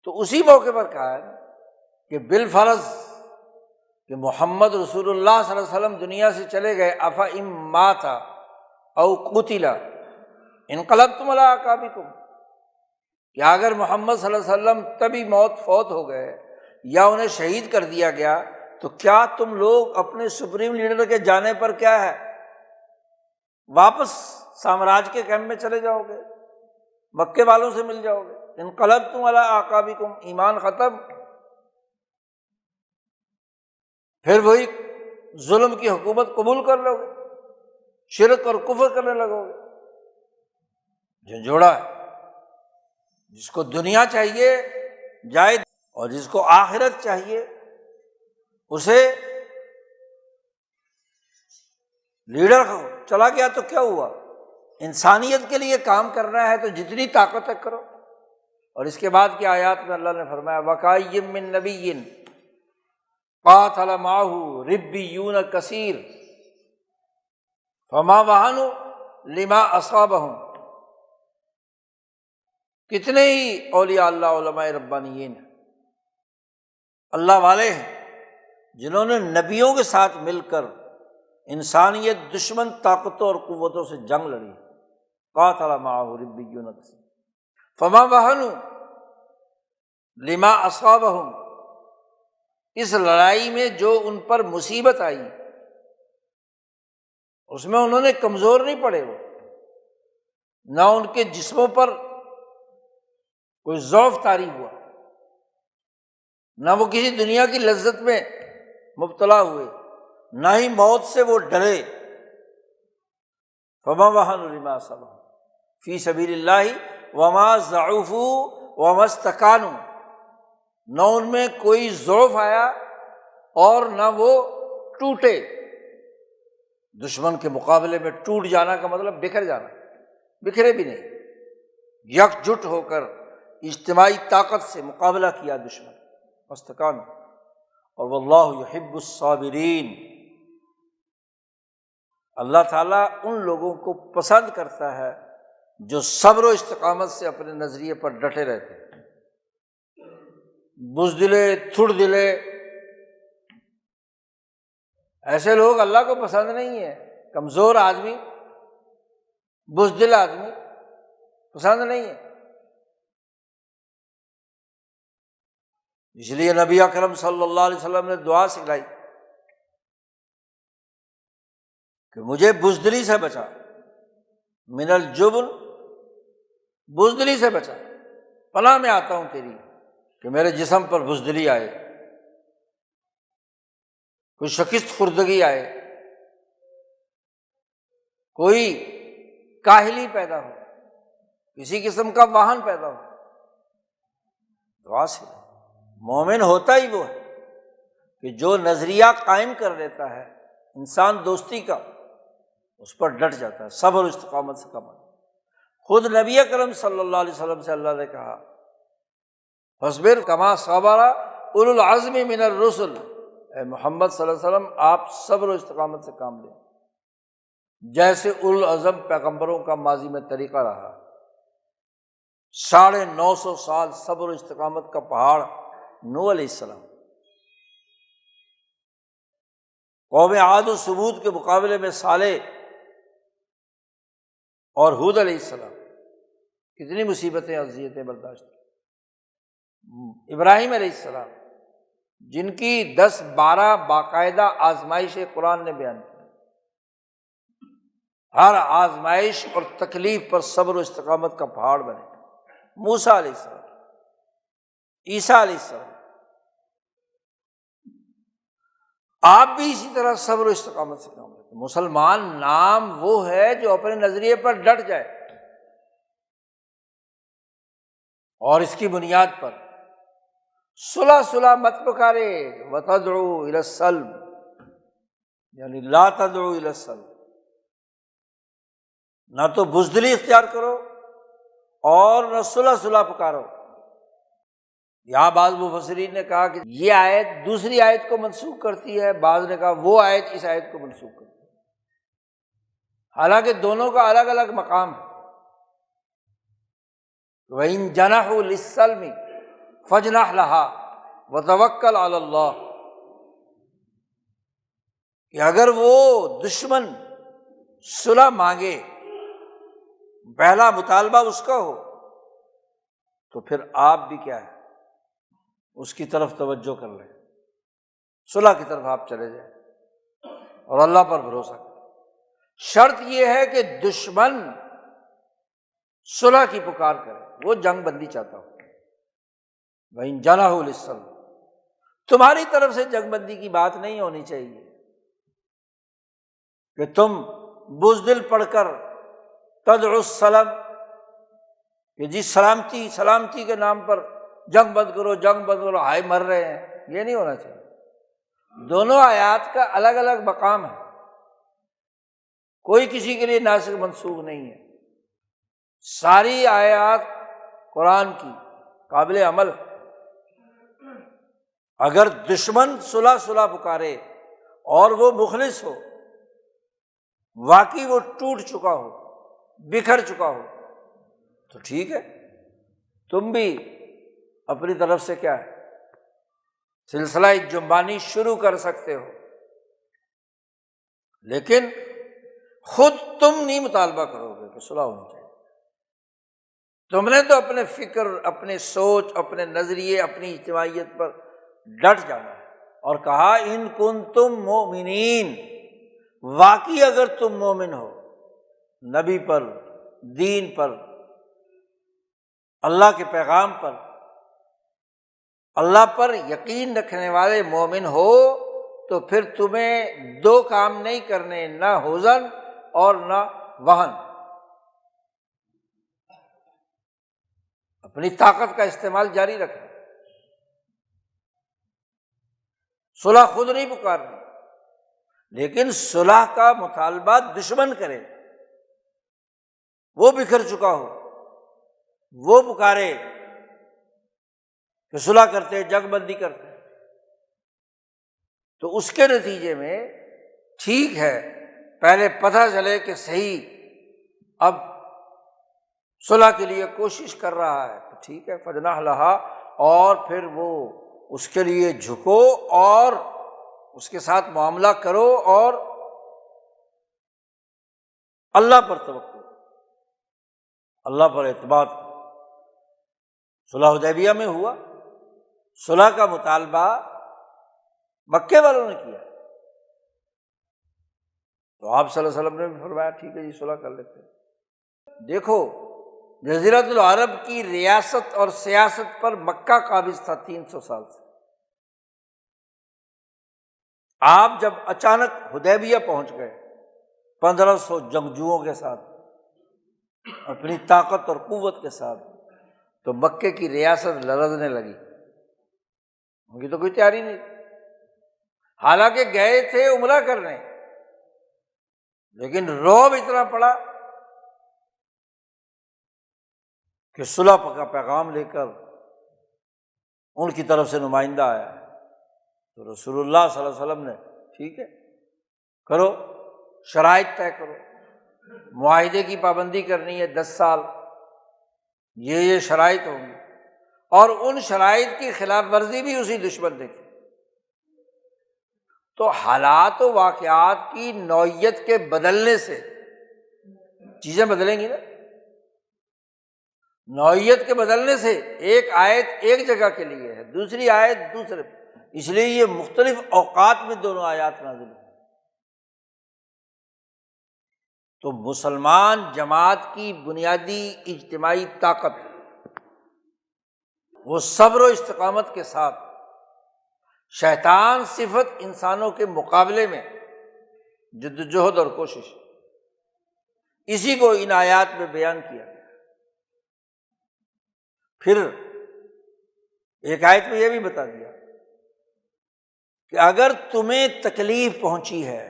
S1: تو اسی موقع پر کہا ہے کہ بالفرض کہ محمد رسول اللہ صلی اللہ علیہ وسلم دنیا سے چلے گئے، افإن مات او قتل انقلبتم علی اعقابکم، کہ اگر محمد صلی اللہ علیہ وسلم تبھی فوت ہو گئے یا انہیں شہید کر دیا گیا تو کیا تم لوگ اپنے سپریم لیڈر کے جانے پر کیا ہے واپس سامراج کے کیمپ میں چلے جاؤ گے، مکے والوں سے مل جاؤ گے؟ انقلبتم علی اعقابکم، ایمان ختم، پھر وہی ظلم کی حکومت قبول کر لو گے، شرک اور کفر کرنے لگو گے۔ جھنجھوڑا ہے، جس کو دنیا چاہیے جائے اور جس کو آخرت چاہیے اسے لیڈر چلا گیا تو کیا ہوا؟ انسانیت کے لیے کام کرنا ہے تو جتنی طاقت ہے کرو۔ اور اس کے بعد کی آیات میں اللہ نے فرمایا وَكَأَيٍّ مِّن نَبِيٍّ قَاتَلَ مَعَهُ رِبِّيُّونَ كَثِيرٌ فَمَا وَهَنُوا لِمَا أَصَابَهُمْ۔ کتنے ہی اولیاء اللہ، علماء ربانیین ہیں، اللہ والے ہیں جنہوں نے نبیوں کے ساتھ مل کر انسانیت دشمن طاقتوں اور قوتوں سے جنگ لڑی۔ قاتل معه ربیون کثیر فما وهنوا لما اصابهم، اس لڑائی میں جو ان پر مصیبت آئی اس میں انہوں نے کمزور نہیں پڑے، وہ نہ ان کے جسموں پر کوئی ضعف طاری ہوا، نہ وہ کسی دنیا کی لذت میں مبتلا ہوئے، نہ ہی موت سے وہ ڈرے۔ فما وهنوا لما اصابهم فی سبیل اللہ وما ضعفوا وما استکانوا، نہ ان میں کوئی ضعف آیا اور نہ وہ ٹوٹے۔ دشمن کے مقابلے میں ٹوٹ جانا کا مطلب بکھر جانا، بکھرے بھی نہیں، یکجٹ ہو کر اجتماعی طاقت سے مقابلہ کیا دشمن، مستقان۔ اور واللہ یحب الصابرین، اللہ تعالیٰ ان لوگوں کو پسند کرتا ہے جو صبر و استقامت سے اپنے نظریے پر ڈٹے رہتے ہیں۔ بزدلے، تھڑ دلے، ایسے لوگ اللہ کو پسند نہیں ہیں۔ کمزور آدمی، بزدل آدمی پسند نہیں ہے۔ اس لیے نبی اکرم صلی اللہ علیہ وسلم نے دعا سکھلائی کہ مجھے بزدلی سے بچا، من الجبن، بزدلی سے بچا، پناہ میں آتا ہوں تیری کہ میرے جسم پر بزدلی آئے، کوئی شکست خوردگی آئے، کوئی کاہلی پیدا ہو، کسی قسم کا واہن پیدا ہو، دعا سے مومن ہوتا ہی وہ ہے کہ جو نظریہ قائم کر لیتا ہے انسان دوستی کا، اس پر ڈٹ جاتا ہے، صبر و استقامت سے کما۔ خود نبی اکرم صلی اللہ علیہ وسلم سے اللہ نے کہا فاصبر کما صبر اولو العزم من الرسل، اے محمد صلی اللہ علیہ وسلم آپ صبر و استقامت سے کام لیں جیسے اولو العزم پیغمبروں کا ماضی میں طریقہ رہا۔ 950 سال صبر و استقامت کا پہاڑ نوح علیہ السلام، قوم عاد و ثمود کے مقابلے میں صالح اور ہود علیہ السلام کتنی مصیبتیں اذیتیں برداشت کی۔ ابراہیم علیہ السلام جن کی 10-12 باقاعدہ آزمائشیں قرآن نے بیان کی، ہر آزمائش اور تکلیف پر صبر و استقامت کا پہاڑ بنے۔ موسیٰ علیہ السلام، عیسیٰ علیہ السلام، آپ بھی اسی طرح صبر و استقامت سے کام کرتے۔ مسلمان نام وہ ہے جو اپنے نظریے پر ڈٹ جائے اور اس کی بنیاد پر صلح مت پکارے، وتدعو الی السلم، یعنی لا تدعو الی السلم، نہ تو بزدلی اختیار کرو اور نہ صلح پکارو۔ یہاں بعض مفسرین نے کہا کہ یہ آیت دوسری آیت کو منسوخ کرتی ہے، بعض نے کہا وہ آیت اس آیت کو منسوخ کرتی ہے، حالانکہ دونوں کا الگ الگ مقام ہے۔ وَإِن جَنَحُوا لِلسَّلْمِ فَاجْنَحْ لَهَا وَتَوَكَّلْ عَلَى اللَّهِ، کہ اگر وہ دشمن صلح مانگے، پہلا مطالبہ اس کا ہو، تو پھر آپ بھی کیا ہے اس کی طرف توجہ کر لیں، صلح کی طرف آپ چلے جائیں اور اللہ پر بھروسہ کریں۔ شرط یہ ہے کہ دشمن صلح کی پکار کرے، وہ جنگ بندی چاہتا ہو۔ وَإِن جَنَحُوا لِلسَّلْمِ، تمہاری طرف سے جنگ بندی کی بات نہیں ہونی چاہیے کہ تم بزدل پڑھ کر تدعو السلام، کہ جی سلامتی کے نام پر جنگ بند کرو، ہائے مر رہے ہیں، یہ نہیں ہونا چاہیے۔ دونوں آیات کا الگ الگ مقام ہے، کوئی کسی کے لیے ناسخ منسوخ نہیں ہے، ساری آیات قرآن کی قابل عمل۔ اگر دشمن صلح پکارے اور وہ مخلص ہو، واقعی وہ ٹوٹ چکا ہو، بکھر چکا ہو، تو ٹھیک ہے، تم بھی اپنی طرف سے کیا ہے سلسلہ جنبانی شروع کر سکتے ہو، لیکن خود تم نہیں مطالبہ کرو گے کہ صلح ہونی چاہیے۔ تم نے تو اپنے فکر، اپنے سوچ، اپنے نظریے، اپنی اجتماعیت پر ڈٹ جانا ہے، اور کہا ان کنتم مؤمنین، واقعی اگر تم مومن ہو، نبی پر، دین پر، اللہ کے پیغام پر، اللہ پر یقین رکھنے والے مومن ہو، تو پھر تمہیں دو کام نہیں کرنے، نہ حزن اور نہ وہن، اپنی طاقت کا استعمال جاری رکھنا۔ صلح خود نہیں پکارنی، لیکن صلح کا مطالبہ دشمن کرے، وہ بکھر چکا ہو، وہ پکارے کہ صلح کرتے، جنگ بندی کرتے، تو اس کے نتیجے میں ٹھیک ہے پہلے پتہ چلے کہ صحیح اب صلح کے لیے کوشش کر رہا ہے، تو ٹھیک ہے، فجناح لہا، اور پھر وہ اس کے لیے جھکو اور اس کے ساتھ معاملہ کرو اور اللہ پر توکل، اللہ پر اعتماد کرو۔ صلح حدیبیہ میں ہوا، صلح کا مطالبہ مکے والوں نے کیا، تو آپ صلی اللہ علیہ وسلم نے بھی فرمایا ٹھیک ہے جی صلح کر لیتے ہیں۔ دیکھو جزیرۃ العرب کی ریاست اور سیاست پر مکہ قابض تھا 300 سال سے۔ آپ جب اچانک حدیبیہ پہنچ گئے 1500 جنگجوؤں کے ساتھ، اپنی طاقت اور قوت کے ساتھ، تو مکے کی ریاست لرزنے لگی، ان کی تو کوئی تیاری نہیں، حالانکہ گئے تھے عمرہ کرنے، لیکن رعب اتنا پڑا کہ صلح کا پیغام لے کر ان کی طرف سے نمائندہ آیا ہے، تو رسول اللہ صلی اللہ علیہ وسلم نے ٹھیک ہے کرو، شرائط طے کرو، معاہدے کی پابندی کرنی ہے 10 سال، یہ شرائط ہوں گی، اور ان شرائط کی خلاف ورزی بھی اسی دشمن نے کی۔ تو حالات و واقعات کی نوعیت کے بدلنے سے چیزیں بدلیں گی نا، نوعیت کے بدلنے سے ایک آیت ایک جگہ کے لیے ہے، دوسری آیت دوسرے، اس لیے یہ مختلف اوقات میں دونوں آیات نازل ہوئی۔ تو مسلمان جماعت کی بنیادی اجتماعی طاقت وہ صبر و استقامت کے ساتھ شیطان صفت انسانوں کے مقابلے میں جدوجہد اور کوشش، اسی کو ان آیات میں بیان کیا گیا۔ پھر ایک آیت میں یہ بھی بتا دیا کہ اگر تمہیں تکلیف پہنچی ہے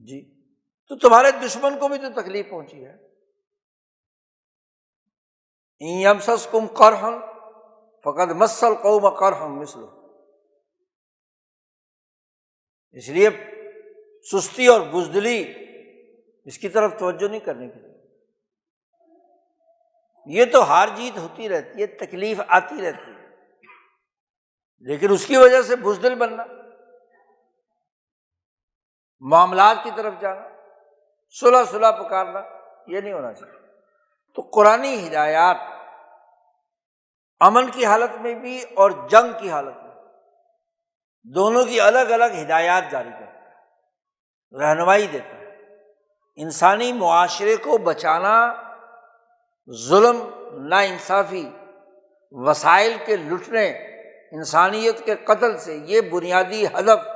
S1: جی تو تمہارے دشمن کو بھی تو تکلیف پہنچی ہے، ان یمسسکم قرح فقد مس القوم قرح مثلہ، اس لیے سستی اور بزدلی اس کی طرف توجہ نہیں کرنے کی، یہ تو ہار جیت ہوتی رہتی ہے، تکلیف آتی رہتی ہے، لیکن اس کی وجہ سے بزدل بننا، معاملات کی طرف جانا، صلح پکارنا، یہ نہیں ہونا چاہیے۔ تو قرآنی ہدایات امن کی حالت میں بھی اور جنگ کی حالت میں دونوں کی الگ الگ ہدایات جاری کرتا ہے، رہنمائی دیتا ہے۔ انسانی معاشرے کو بچانا ظلم، ناانصافی، وسائل کے لٹنے، انسانیت کے قتل سے، یہ بنیادی ہدف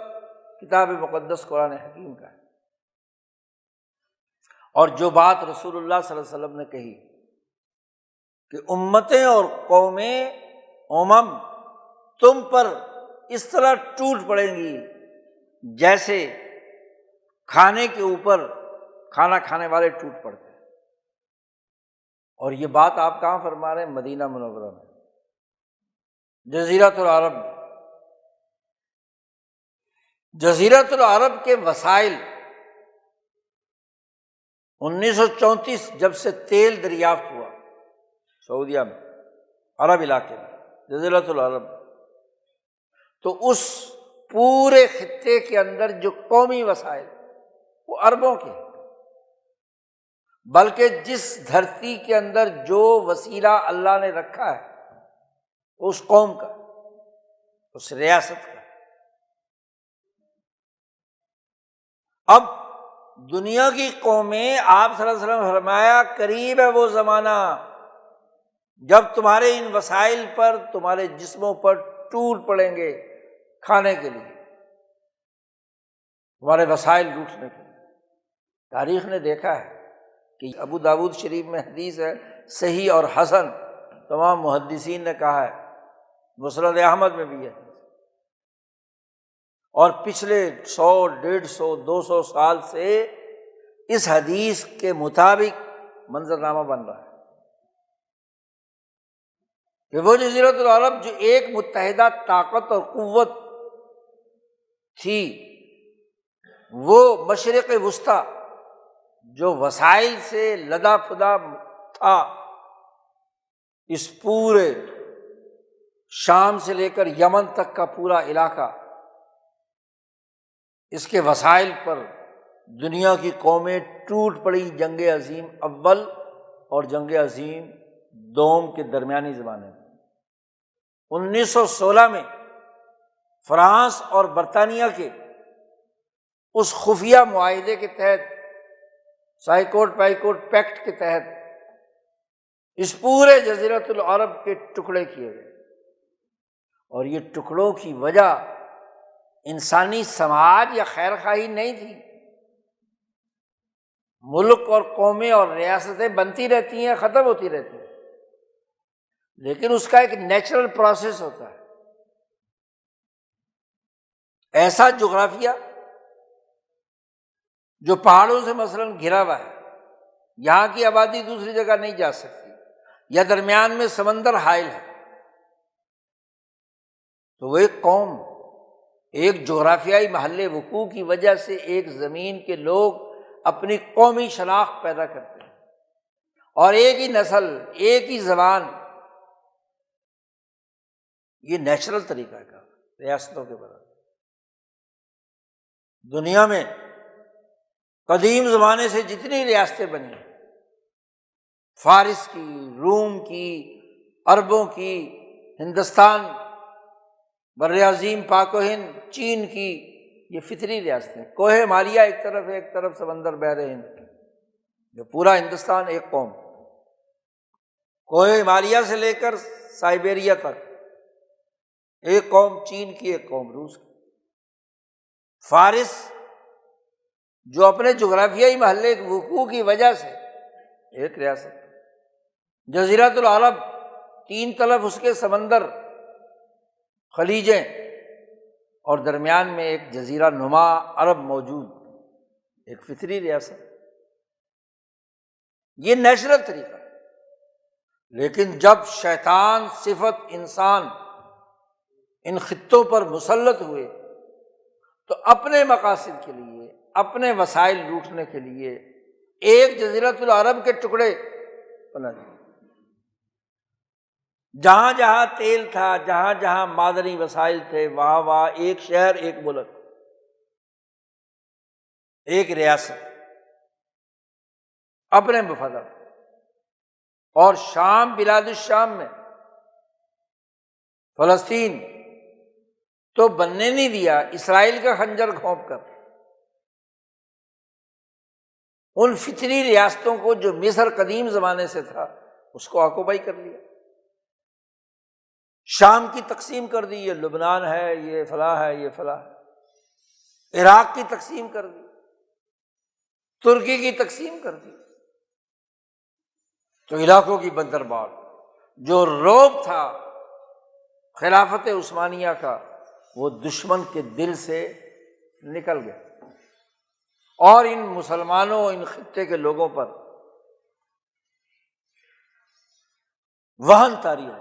S1: کتاب مقدس قرآن حکیم کا ہے۔ اور جو بات رسول اللہ صلی اللہ علیہ وسلم نے کہی کہ امتیں اور قومیں، تم پر اس طرح ٹوٹ پڑیں گی جیسے کھانے کے اوپر کھانا کھانے والے ٹوٹ پڑتے ہیں۔ اور یہ بات آپ کہاں فرما رہے ہیں؟ مدینہ منورہ میں، جزیرۃ العرب میں۔ جزیرۃ العرب کے وسائل 1934 جب سے تیل دریافت ہوا سعودیہ میں، عرب علاقے میں، جزیرۃ العرب، تو اس پورے خطے کے اندر جو قومی وسائل وہ اربوں کے، بلکہ جس دھرتی کے اندر جو وسیلہ اللہ نے رکھا ہے اس قوم کا، اس ریاست کا۔ اب دنیا کی قومیں، آپ صلی اللہ علیہ وسلم نے فرمایا قریب ہے وہ زمانہ جب تمہارے ان وسائل پر، تمہارے جسموں پر ٹوٹ پڑیں گے کھانے کے لیے، تمہارے وسائل لوٹنے کے لیے۔ تاریخ نے دیکھا ہے کہ ابو داؤد شریف میں حدیث ہے، صحیح اور حسن، تمام محدثین نے کہا ہے، مسند احمد میں بھی ہے، اور پچھلے 100، 150، 200 سال سے اس حدیث کے مطابق منظرنامہ بن رہا ہے کہ وہ جزیرۃ العرب جو ایک متحدہ طاقت اور قوت تھی، وہ مشرق وسطیٰ جو وسائل سے لدا پدا تھا، اس پورے شام سے لے کر یمن تک کا پورا علاقہ، اس کے وسائل پر دنیا کی قومیں ٹوٹ پڑی جنگ عظیم اول اور جنگ عظیم دوم کے درمیانی زمانے میں۔ 1916 میں فرانس اور برطانیہ کے اس خفیہ معاہدے کے تحت، سائیکوٹ پائیکوٹ پیکٹ کے تحت، اس پورے جزیرۃ العرب کے ٹکڑے کیے گئے، اور یہ ٹکڑوں کی وجہ انسانی سماج یا خیر خواہی نہیں تھی، ملک اور قومیں اور ریاستیں بنتی رہتی ہیں، ختم ہوتی رہتی ہیں، لیکن اس کا ایک نیچرل پروسیس ہوتا ہے۔ ایسا جغرافیہ جو پہاڑوں سے مثلاً گھرا ہوا ہے، یہاں کی آبادی دوسری جگہ نہیں جا سکتی، یا درمیان میں سمندر حائل ہے، تو وہ ایک قوم ایک جغرافیائی محل وقوع کی وجہ سے ایک زمین کے لوگ اپنی قومی شناخت پیدا کرتے ہیں، اور ایک ہی نسل، ایک ہی زبان، یہ نیچرل طریقہ کا ریاستوں کے برابر۔ دنیا میں قدیم زمانے سے جتنی ریاستیں بنی ہیں، فارس کی، روم کی، عربوں کی، ہندوستان، بر اعظیم پاک و ہند، چین کی، یہ فطری ریاستیں۔ کوہ ہمالیہ ایک طرف ہے، ایک طرف سمندر بحر ہند، جو پورا ہندوستان ایک قوم، کوہ ہمالیہ سے لے کر سائبیریا تک ایک قوم، چین کی ایک قوم، روس کی۔ فارس جو اپنے جغرافیائی محل وقوع کی وجہ سے ایک ریاست، جزیرۃ العرب، تین طرف اس کے سمندر، خلیجیں، اور درمیان میں ایک جزیرہ نما عرب موجود، ایک فطری ریاست۔ یہ نیچرل طریقہ ہے۔ لیکن جب شیطان صفت انسان ان خطوں پر مسلط ہوئے تو اپنے مقاصد کے لیے، اپنے وسائل لوٹنے کے لیے ایک جزیرۃ العرب کے ٹکڑے بنا دیے۔ جہاں جہاں تیل تھا، جہاں جہاں معدنی وسائل تھے، وہاں وہاں ایک شہر، ایک ملک، ایک ریاست اپنے مفادات۔ اور شام، بلاد الشام میں فلسطین تو بننے نہیں دیا، اسرائیل کا خنجر گھونپ کر ان فطری ریاستوں کو جو مصر قدیم زمانے سے تھا اس کو آکوپائی کر لیا، شام کی تقسیم کر دی، یہ لبنان ہے، یہ فلاں ہے، یہ فلاں ہے، عراق کی تقسیم کر دی، ترکی کی تقسیم کر دی، تو علاقوں کی بندربار، جو رعب تھا خلافت عثمانیہ کا وہ دشمن کے دل سے نکل گیا، اور ان مسلمانوں، ان خطے کے لوگوں پر وہن طاری ہو۔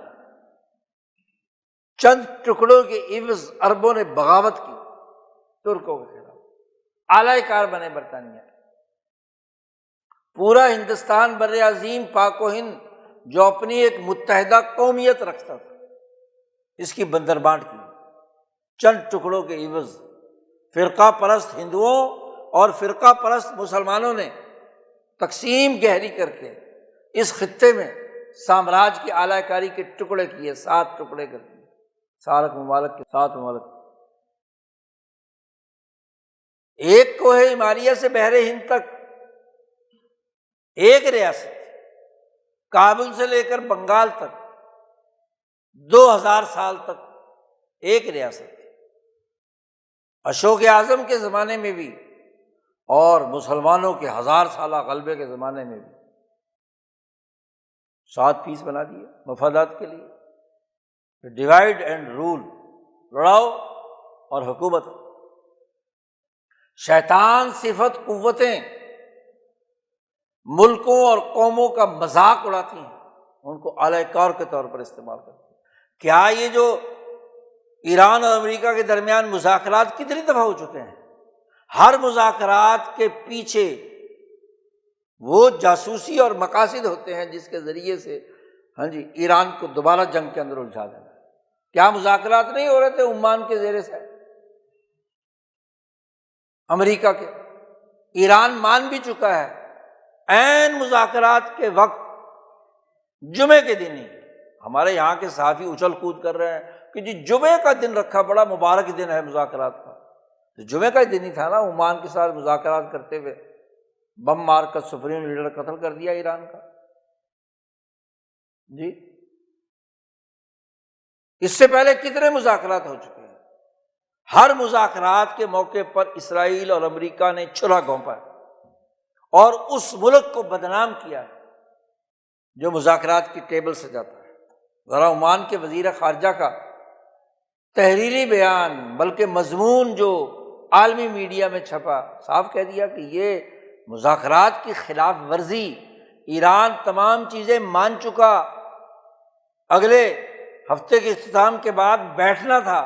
S1: چند ٹکڑوں کے عوض عربوں نے بغاوت کی ترکوں کے خلاف، اعلی کار بنے برطانیہ۔ پورا ہندوستان بر عظیم پاک و ہند جو اپنی ایک متحدہ قومیت رکھتا تھا، اس کی بندر بانٹ کی چند ٹکڑوں کے عوض۔ فرقہ پرست ہندوؤں اور فرقہ پرست مسلمانوں نے تقسیم گہری کر کے اس خطے میں سامراج کی اعلی کاری کے ٹکڑے کیے، 7 ٹکڑے کر دیے، سارک ممالک کے 7 ممالک۔ ایک کوہ ہمالیہ سے بحر ہند تک ایک ریاست، کابل سے لے کر بنگال تک 2000 سال تک ایک ریاست، اشوک اعظم کے زمانے میں بھی اور مسلمانوں کے 1000 سالہ غلبے کے زمانے میں بھی 7 پیس بنا دیے مفادات کے لیے، ڈیوائڈ اینڈ رول، لڑاؤ اور حکومت۔ شیطان صفت قوتیں ملکوں اور قوموں کا مذاق اڑاتی ہیں، ان کو اعلی کار کے طور پر استعمال کرتے ہیں۔ کیا یہ جو ایران اور امریکہ کے درمیان مذاکرات کتنی دفعہ ہو چکے ہیں، ہر مذاکرات کے پیچھے وہ جاسوسی اور مقاصد ہوتے ہیں جس کے ذریعے سے ایران کو دوبارہ جنگ کے اندر الجھا دینا۔ کیا مذاکرات نہیں ہو رہے تھے عمان کے زیر سے امریکہ کے؟ ایران مان بھی چکا ہے، عین مذاکرات کے وقت جمعے کے دن ہی ہمارے یہاں کے صحافی اچھل کود کر رہے ہیں کہ جی جمعے کا دن رکھا، بڑا مبارک دن ہے مذاکرات کا، تو جمعے کا دن ہی تھا نا، عمان کے ساتھ مذاکرات کرتے ہوئے بم مار کر سپریم لیڈر قتل کر دیا ایران کا۔ جی اس سے پہلے کتنے مذاکرات ہو چکے ہیں، ہر مذاکرات کے موقع پر اسرائیل اور امریکہ نے چھلا گھونپا ہے، اور اس ملک کو بدنام کیا جو مذاکرات کی ٹیبل سے جاتا ہے۔ ذرا عمان کے وزیر خارجہ کا تحریری بیان، بلکہ مضمون جو عالمی میڈیا میں چھپا، صاف کہہ دیا کہ یہ مذاکرات کی خلاف ورزی، ایران تمام چیزیں مان چکا، اگلے ہفتے کے اختتام کے بعد بیٹھنا تھا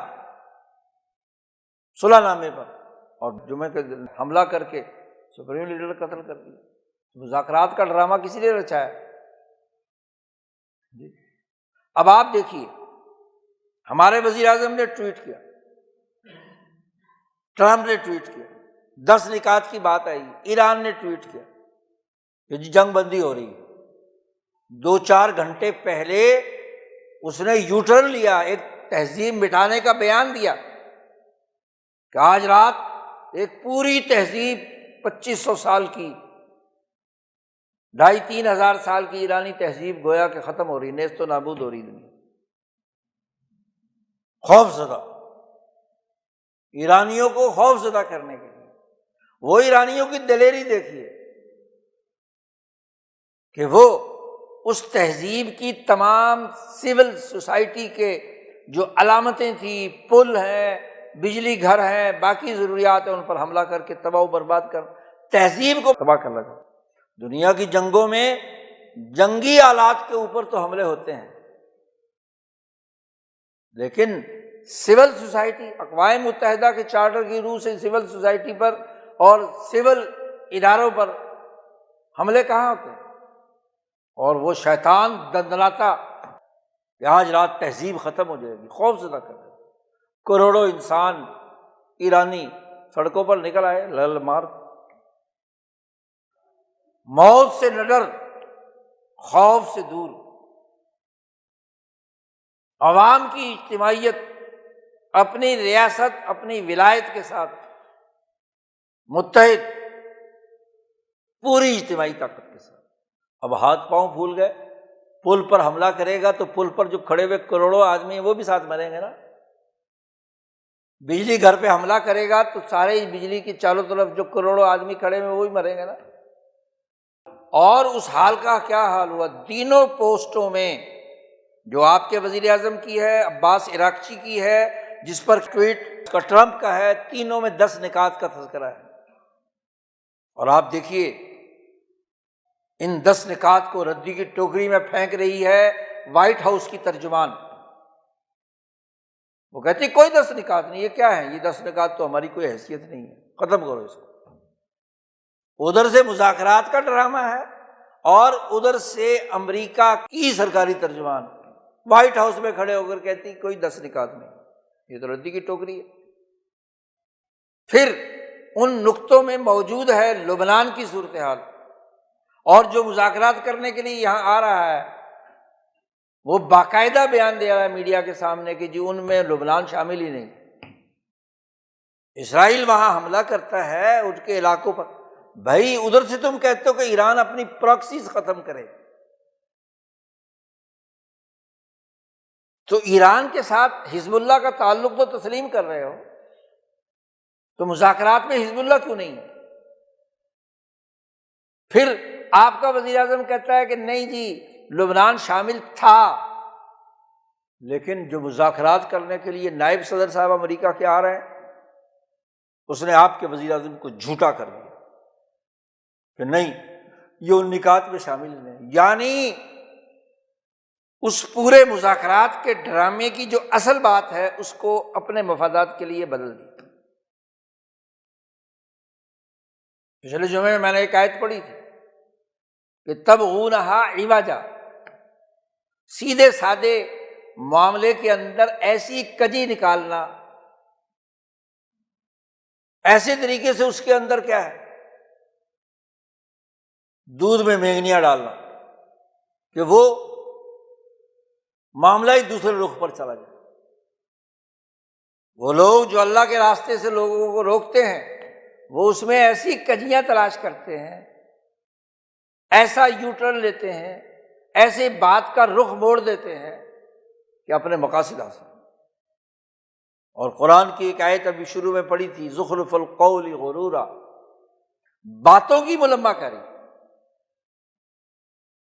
S1: صلح نامے پر، اور جمعے کے دن حملہ کر کے سپریم لیڈر کا قتل کر دیا۔ مذاکرات کا ڈرامہ کسی نے رچا ہے جی۔ اب آپ دیکھیے، ہمارے وزیر اعظم نے ٹویٹ کیا، ٹرمپ نے ٹویٹ کیا، 10 نکات کی بات آئی، ایران نے ٹویٹ کیا کہ جی جنگ بندی ہو رہی ہے۔ 2-4 گھنٹے پہلے اس نے یو ٹرن لیا، ایک تہذیب مٹانے کا بیان دیا کہ آج رات ایک پوری تہذیب 2500 سال کی، 2500-3000 ہزار سال کی ایرانی تہذیب گویا کہ ختم ہو رہی، نیست و نابود ہو رہی دنیا۔ خوف زدہ، ایرانیوں کو خوف زدہ کرنے کے لیے، وہ ایرانیوں کی دلیری دیکھیے کہ وہ اس تہذیب کی تمام سول سوسائٹی کے جو علامتیں تھیں، پل ہیں، بجلی گھر ہیں، باقی ضروریات ہیں، ان پر حملہ کر کے تباہ و برباد کر تہذیب کو تباہ کر لگا۔ دنیا کی جنگوں میں جنگی آلات کے اوپر تو حملے ہوتے ہیں، لیکن سول سوسائٹی، اقوام متحدہ کے چارٹر کی روح سے سول سوسائٹی پر اور سول اداروں پر حملے کہاں ہوتے ہیں؟ اور وہ شیطان دندناتا کہ آج رات تہذیب ختم ہو جائے گی، خوف زدہ کر دے۔ کروڑوں انسان ایرانی سڑکوں پر نکل آئے، لل مار، موت سے نہ ڈر، خوف سے دور۔ عوام کی اجتماعیت اپنی ریاست، اپنی ولایت کے ساتھ متحد، پوری اجتماعی طاقت کے ساتھ۔ اب ہاتھ پاؤں پھول گئے، پل پر حملہ کرے گا تو پل پر جو کھڑے ہوئے کروڑوں آدمی ہیں وہ بھی ساتھ مریں گے نا۔ بجلی گھر پہ حملہ کرے گا تو سارے بجلی کی چاروں طرف جو کروڑوں آدمی کھڑے ہوئے وہ بھی مریں گے نا۔ اور اس حال کا کیا حال ہوا؟ تینوں پوسٹوں میں، جو آپ کے وزیر اعظم کی ہے، عباس عراقچی کی ہے، جس پر ٹویٹ کا ٹرمپ کا ہے، تینوں میں 10 نکات کا تذکرہ ہے۔ اور آپ دیکھیے ان 10 نکات کو ردی کی ٹوکری میں پھینک رہی ہے وائٹ ہاؤس کی ترجمان۔ وہ کہتی کوئی 10 نکات نہیں، یہ کیا ہے؟ یہ 10 نکات تو ہماری کوئی حیثیت نہیں ہے، ختم کرو اس کو۔ ادھر سے مذاکرات کا ڈرامہ ہے اور ادھر سے امریکہ کی سرکاری ترجمان وائٹ ہاؤس میں کھڑے ہو کر کہتی کوئی 10 نکات نہیں، یہ تو ردی کی ٹوکری ہے۔ پھر ان نقطوں میں موجود ہے لبنان کی صورتحال، اور جو مذاکرات کرنے کے لیے یہاں آ رہا ہے وہ باقاعدہ بیان دے رہا ہے میڈیا کے سامنے کہ جی ان میں لبنان شامل ہی نہیں۔ اسرائیل وہاں حملہ کرتا ہے ان کے علاقوں پر، بھائی ادھر سے تم کہتے ہو کہ ایران اپنی پراکسیز ختم کرے، تو ایران کے ساتھ حزب اللہ کا تعلق تو تسلیم کر رہے ہو، تو مذاکرات میں حزب اللہ کیوں نہیں ہے؟ پھر آپ کا وزیر اعظم کہتا ہے کہ نہیں جی لبنان شامل تھا، لیکن جو مذاکرات کرنے کے لیے نائب صدر صاحب امریکہ کے آ رہے ہیں، اس نے آپ کے وزیر اعظم کو جھوٹا کر دیا کہ نہیں یہ ان نکات میں شامل نہیں۔ یعنی اس پورے مذاکرات کے ڈرامے کی جو اصل بات ہے اس کو اپنے مفادات کے لیے بدل دی۔ پچھلے جمعے میں نے ایک آیت پڑھی تھی کہ تبغونہا عوجا، سیدھے سادے معاملے کے اندر ایسی کجی نکالنا، ایسے طریقے سے اس کے اندر کیا ہے دودھ میں مینگنیاں ڈالنا کہ وہ معاملہ ہی دوسرے رخ پر چلا جائے۔ وہ لوگ جو اللہ کے راستے سے لوگوں کو روکتے ہیں وہ اس میں ایسی کجیاں تلاش کرتے ہیں، ایسا یو ٹرن لیتے ہیں، ایسے بات کا رخ موڑ دیتے ہیں کہ اپنے مقاصد حاصل۔ اور قرآن کی ایک آیت ابھی شروع میں پڑھی تھی، زخرف القول غرورا، باتوں کی ملمہ کاری،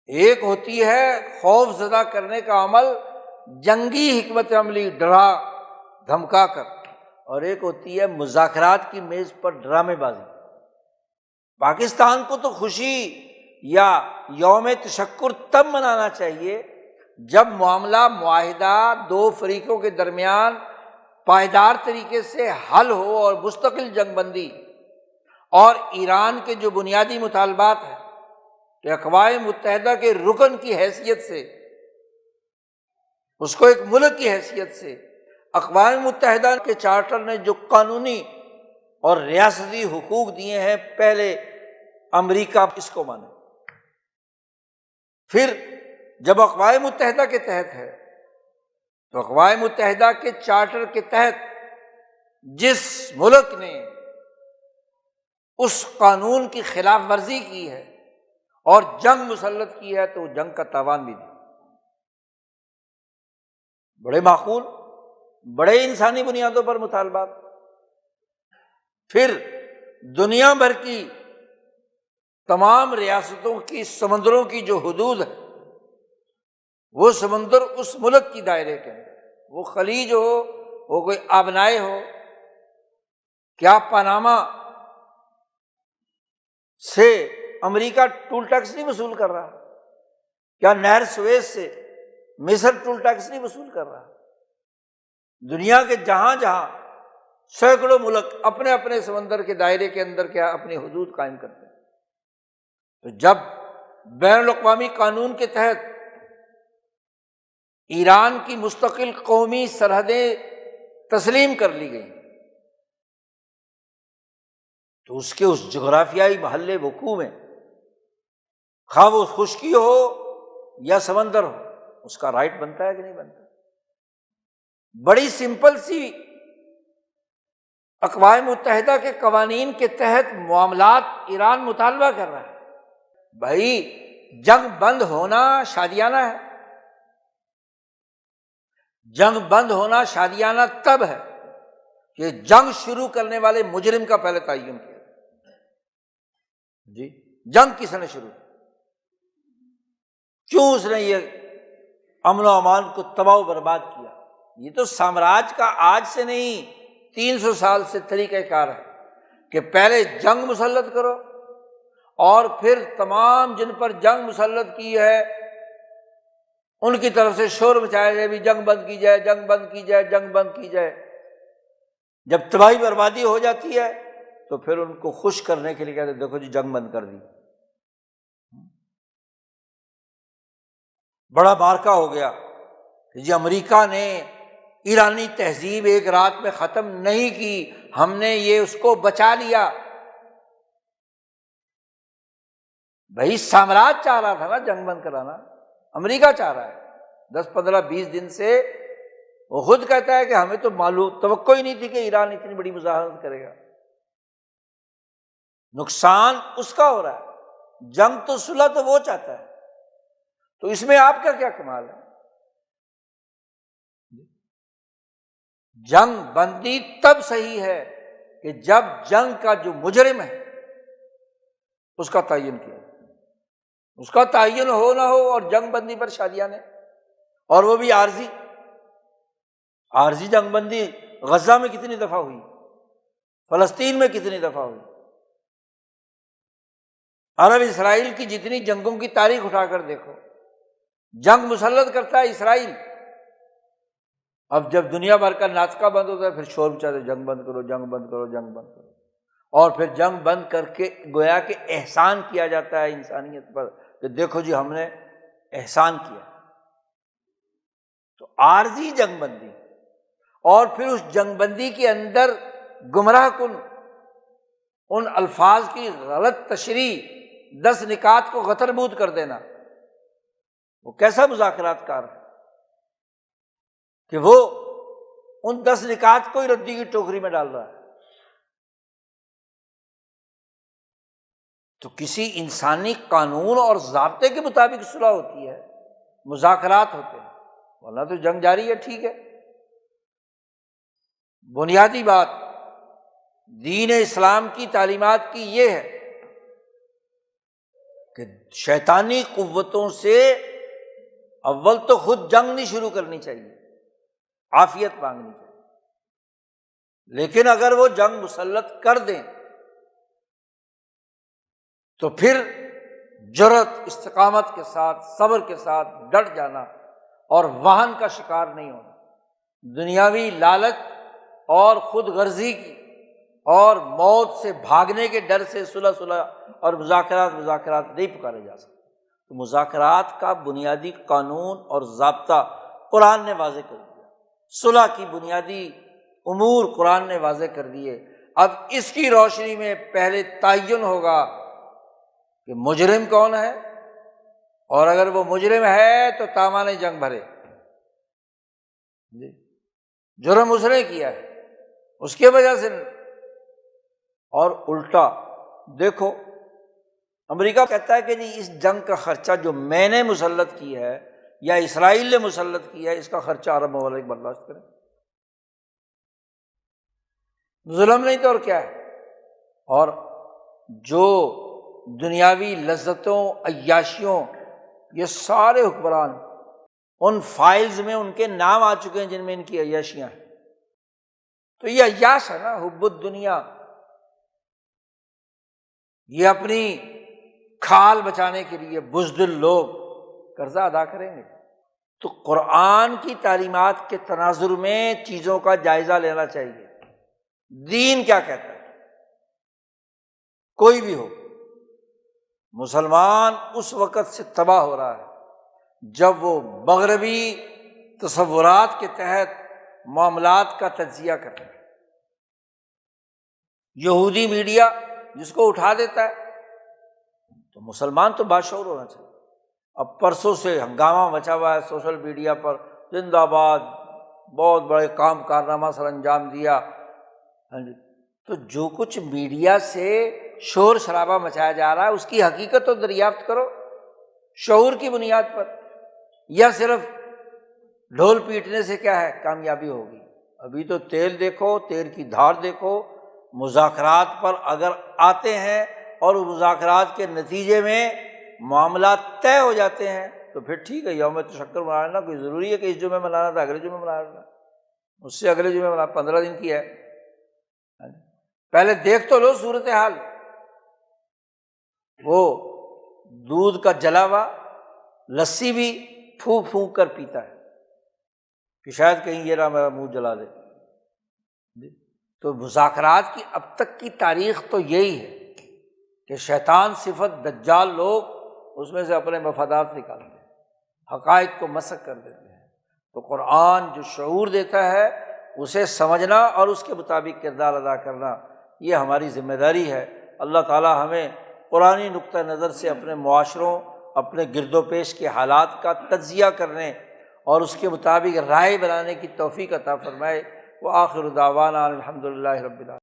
S1: ایک ہوتی ہے خوف زدہ کرنے کا عمل، جنگی حکمت عملی، ڈرا دھمکا کر، اور ایک ہوتی ہے مذاکرات کی میز پر ڈرامے بازی۔ پاکستان کو تو خوشی یا یوم تشکر تب منانا چاہیے جب معاملہ، معاہدہ دو فریقوں کے درمیان پائیدار طریقے سے حل ہو اور مستقل جنگ بندی، اور ایران کے جو بنیادی مطالبات ہیں کہ اقوام متحدہ کے رکن کی حیثیت سے، اس کو ایک ملک کی حیثیت سے، اقوام متحدہ کے چارٹر نے جو قانونی اور ریاستی حقوق دیے ہیں، پہلے امریکہ اس کو مانے، پھر جب اقوام متحدہ کے تحت ہے تو اقوام متحدہ کے چارٹر کے تحت جس ملک نے اس قانون کی خلاف ورزی کی ہے اور جنگ مسلط کی ہے تو جنگ کا تاوان بھی دے۔ بڑے معقول، بڑے انسانی بنیادوں پر مطالبات۔ پھر دنیا بھر کی تمام ریاستوں کی سمندروں کی جو حدود ہے، وہ سمندر اس ملک کی دائرے کے اندر، وہ خلیج ہو، وہ کوئی آبنائے ہو، کیا پاناما سے امریکہ ٹول ٹیکس نہیں وصول کر رہا؟ کیا نہر سویز سے مصر ٹول ٹیکس نہیں وصول کر رہا؟ دنیا کے جہاں جہاں سینکڑوں ملک اپنے اپنے سمندر کے دائرے کے اندر کیا اپنی حدود قائم کرتے ہیں۔ تو جب بین الاقوامی قانون کے تحت ایران کی مستقل قومی سرحدیں تسلیم کر لی گئی تو اس کے اس جغرافیائی محل وقوع میں، خواہ وہ خشکی ہو یا سمندر ہو، اس کا رائٹ بنتا ہے کہ نہیں بنتا؟ بڑی سمپل سی اقوام متحدہ کے قوانین کے تحت معاملات ایران مطالبہ کر رہا ہے، بھائی جنگ بند ہونا شادیانہ ہے، جنگ بند ہونا شادیانہ تب ہے کہ جنگ شروع کرنے والے مجرم کا پہلے تعین کیا جی، جنگ کس نے شروع کی؟ کیوں اس نے یہ امن و امان کو تباہ و برباد کیا؟ یہ تو سامراج کا آج سے نہیں 300 سال سے طریقہ کار ہے کہ پہلے جنگ مسلط کرو اور پھر تمام جن پر جنگ مسلط کی ہے ان کی طرف سے شور مچایا جائے، بھی جنگ بند کی جائے، جنگ بند کی جائے، جنگ بند کی جائے۔ جب تباہی بربادی ہو جاتی ہے تو پھر ان کو خوش کرنے کے لیے کہتے ہیں دیکھو جی جنگ بند کر دی۔ بڑا مارکہ ہو گیا کہ جی امریکہ نے ایرانی تہذیب ایک رات میں ختم نہیں کی، ہم نے یہ اس کو بچا لیا۔ بھائی سامراج چاہ رہا تھا نا جنگ بند کرانا، امریکہ چاہ رہا ہے۔ 10 15 20 دن سے وہ خود کہتا ہے کہ ہمیں تو معلوم توقع ہی نہیں تھی کہ ایران اتنی بڑی مزاحمت کرے گا۔ نقصان اس کا ہو رہا ہے، جنگ تو صلح تو وہ چاہتا ہے، تو اس میں آپ کا کیا کمال ہے؟ جنگ بندی تب صحیح ہے کہ جب جنگ کا جو مجرم ہے اس کا تعین کیا، اس کا تعین ہو نہ ہو، اور جنگ بندی پر شادیاں، اور وہ بھی عارضی جنگ بندی۔ غزہ میں کتنی دفعہ ہوئی، فلسطین میں کتنی دفعہ ہوئی، عرب اسرائیل کی جتنی جنگوں کی تاریخ اٹھا کر دیکھو، جنگ مسلط کرتا ہے اسرائیل۔ اب جب دنیا بھر کا ناطقہ بند ہوتا ہے پھر شور مچاتے جنگ بند کرو، جنگ بند کرو، جنگ بند کرو، اور پھر جنگ بند کر کے گویا کہ احسان کیا جاتا ہے انسانیت پر کہ دیکھو جی ہم نے احسان کیا۔ تو عارضی جنگ بندی، اور پھر اس جنگ بندی کے اندر گمراہ کن ان الفاظ کی غلط تشریح، 10 نکات کو غتربود کر دینا، وہ کیسا مذاکرات کار ہے کہ وہ ان 10 نکات کو ہی ردی کی ٹوکری میں ڈال رہا ہے۔ تو کسی انسانی قانون اور ضابطے کے مطابق صلح ہوتی ہے، مذاکرات ہوتے ہیں، ورنہ تو جنگ جاری ہے۔ ٹھیک ہے، بنیادی بات دین اسلام کی تعلیمات کی یہ ہے کہ شیطانی قوتوں سے اول تو خود جنگ نہیں شروع کرنی چاہیے، عافیت مانگنی چاہیے، لیکن اگر وہ جنگ مسلط کر دیں تو پھر جرأت، استقامت کے ساتھ، صبر کے ساتھ ڈٹ جانا اور وہن کا شکار نہیں ہونا، دنیاوی لالچ اور خود غرضی کی اور موت سے بھاگنے کے ڈر سے صلح اور مذاکرات نہیں پکارے جا سکتے۔ تو مذاکرات کا بنیادی قانون اور ضابطہ قرآن نے واضح کر دیا، صلح کی بنیادی امور قرآن نے واضح کر دیے۔ اب اس کی روشنی میں پہلے تعین ہوگا کہ مجرم کون ہے، اور اگر وہ مجرم ہے تو تاوان جنگ بھرے، جی جرم اس نے کیا ہے، اس کے وجہ سے۔ اور الٹا دیکھو، امریکہ کہتا ہے کہ جی اس جنگ کا خرچہ جو میں نے مسلط کی ہے یا اسرائیل نے مسلط کیا ہے، اس کا خرچہ عرب ممالک برداشت کریں۔ ظلم نہیں تو اور کیا ہے؟ اور جو دنیاوی لذتوں، عیاشیوں، یہ سارے حکمران ان فائلز میں ان کے نام آ چکے ہیں جن میں ان کی عیاشیاں ہیں۔ تو یہ عیاش ہے نا، حب الدنیا، یہ اپنی کھال بچانے کے لیے بزدل لوگ قرضہ ادا کریں گے۔ تو قرآن کی تعلیمات کے تناظر میں چیزوں کا جائزہ لینا چاہیے، دین کیا کہتا ہے۔ کوئی بھی ہو، مسلمان اس وقت سے تباہ ہو رہا ہے جب وہ مغربی تصورات کے تحت معاملات کا تجزیہ کر رہے ہیں۔ یہودی میڈیا جس کو اٹھا دیتا ہے، تو مسلمان تو باشعور ہونا چاہیے۔ اب پرسوں سے ہنگامہ مچا ہوا ہے سوشل میڈیا پر، زندہ باد، بہت بڑے کام کارنامہ سر انجام دیا، ہاں جی۔ تو جو کچھ میڈیا سے شور شرابہ مچایا جا رہا ہے اس کی حقیقت تو دریافت کرو شعور کی بنیاد پر، یا صرف ڈھول پیٹنے سے کیا ہے کامیابی ہوگی؟ ابھی تو تیل دیکھو، تیل کی دھار دیکھو، مذاکرات پر اگر آتے ہیں اور مذاکرات کے نتیجے میں معاملات طے ہو جاتے ہیں تو پھر ٹھیک ہے، یوم تشکر منا لینا، کوئی ضروری ہے کہ اس جمعے منانا تھا اگلے جمعے منا لینا، اس سے اگلے جمعے منا، 15 دن کی ہے۔ پہلے دیکھ تو لو صورتحال، وہ دودھ کا جلا ہوا لسی بھی پھونک پھونک کر پیتا ہے کہ شاید کہیں یہ نہ میرا منہ جلا دے۔ تو مذاکرات کی اب تک کی تاریخ تو یہی ہے کہ شیطان صفت دجال لوگ اس میں سے اپنے مفادات نکالتے ہیں، حقائق کو مسخ کر دیتے ہیں۔ تو قرآن جو شعور دیتا ہے اسے سمجھنا اور اس کے مطابق کردار ادا کرنا، یہ ہماری ذمہ داری ہے۔ اللہ تعالیٰ ہمیں قرآنی نقطہ نظر سے اپنے معاشروں، اپنے گرد و پیش کے حالات کا تجزیہ کرنے اور اس کے مطابق رائے بنانے کی توفیق عطا فرمائے۔ وآخر دعوانا الحمد للہ رب العالمین۔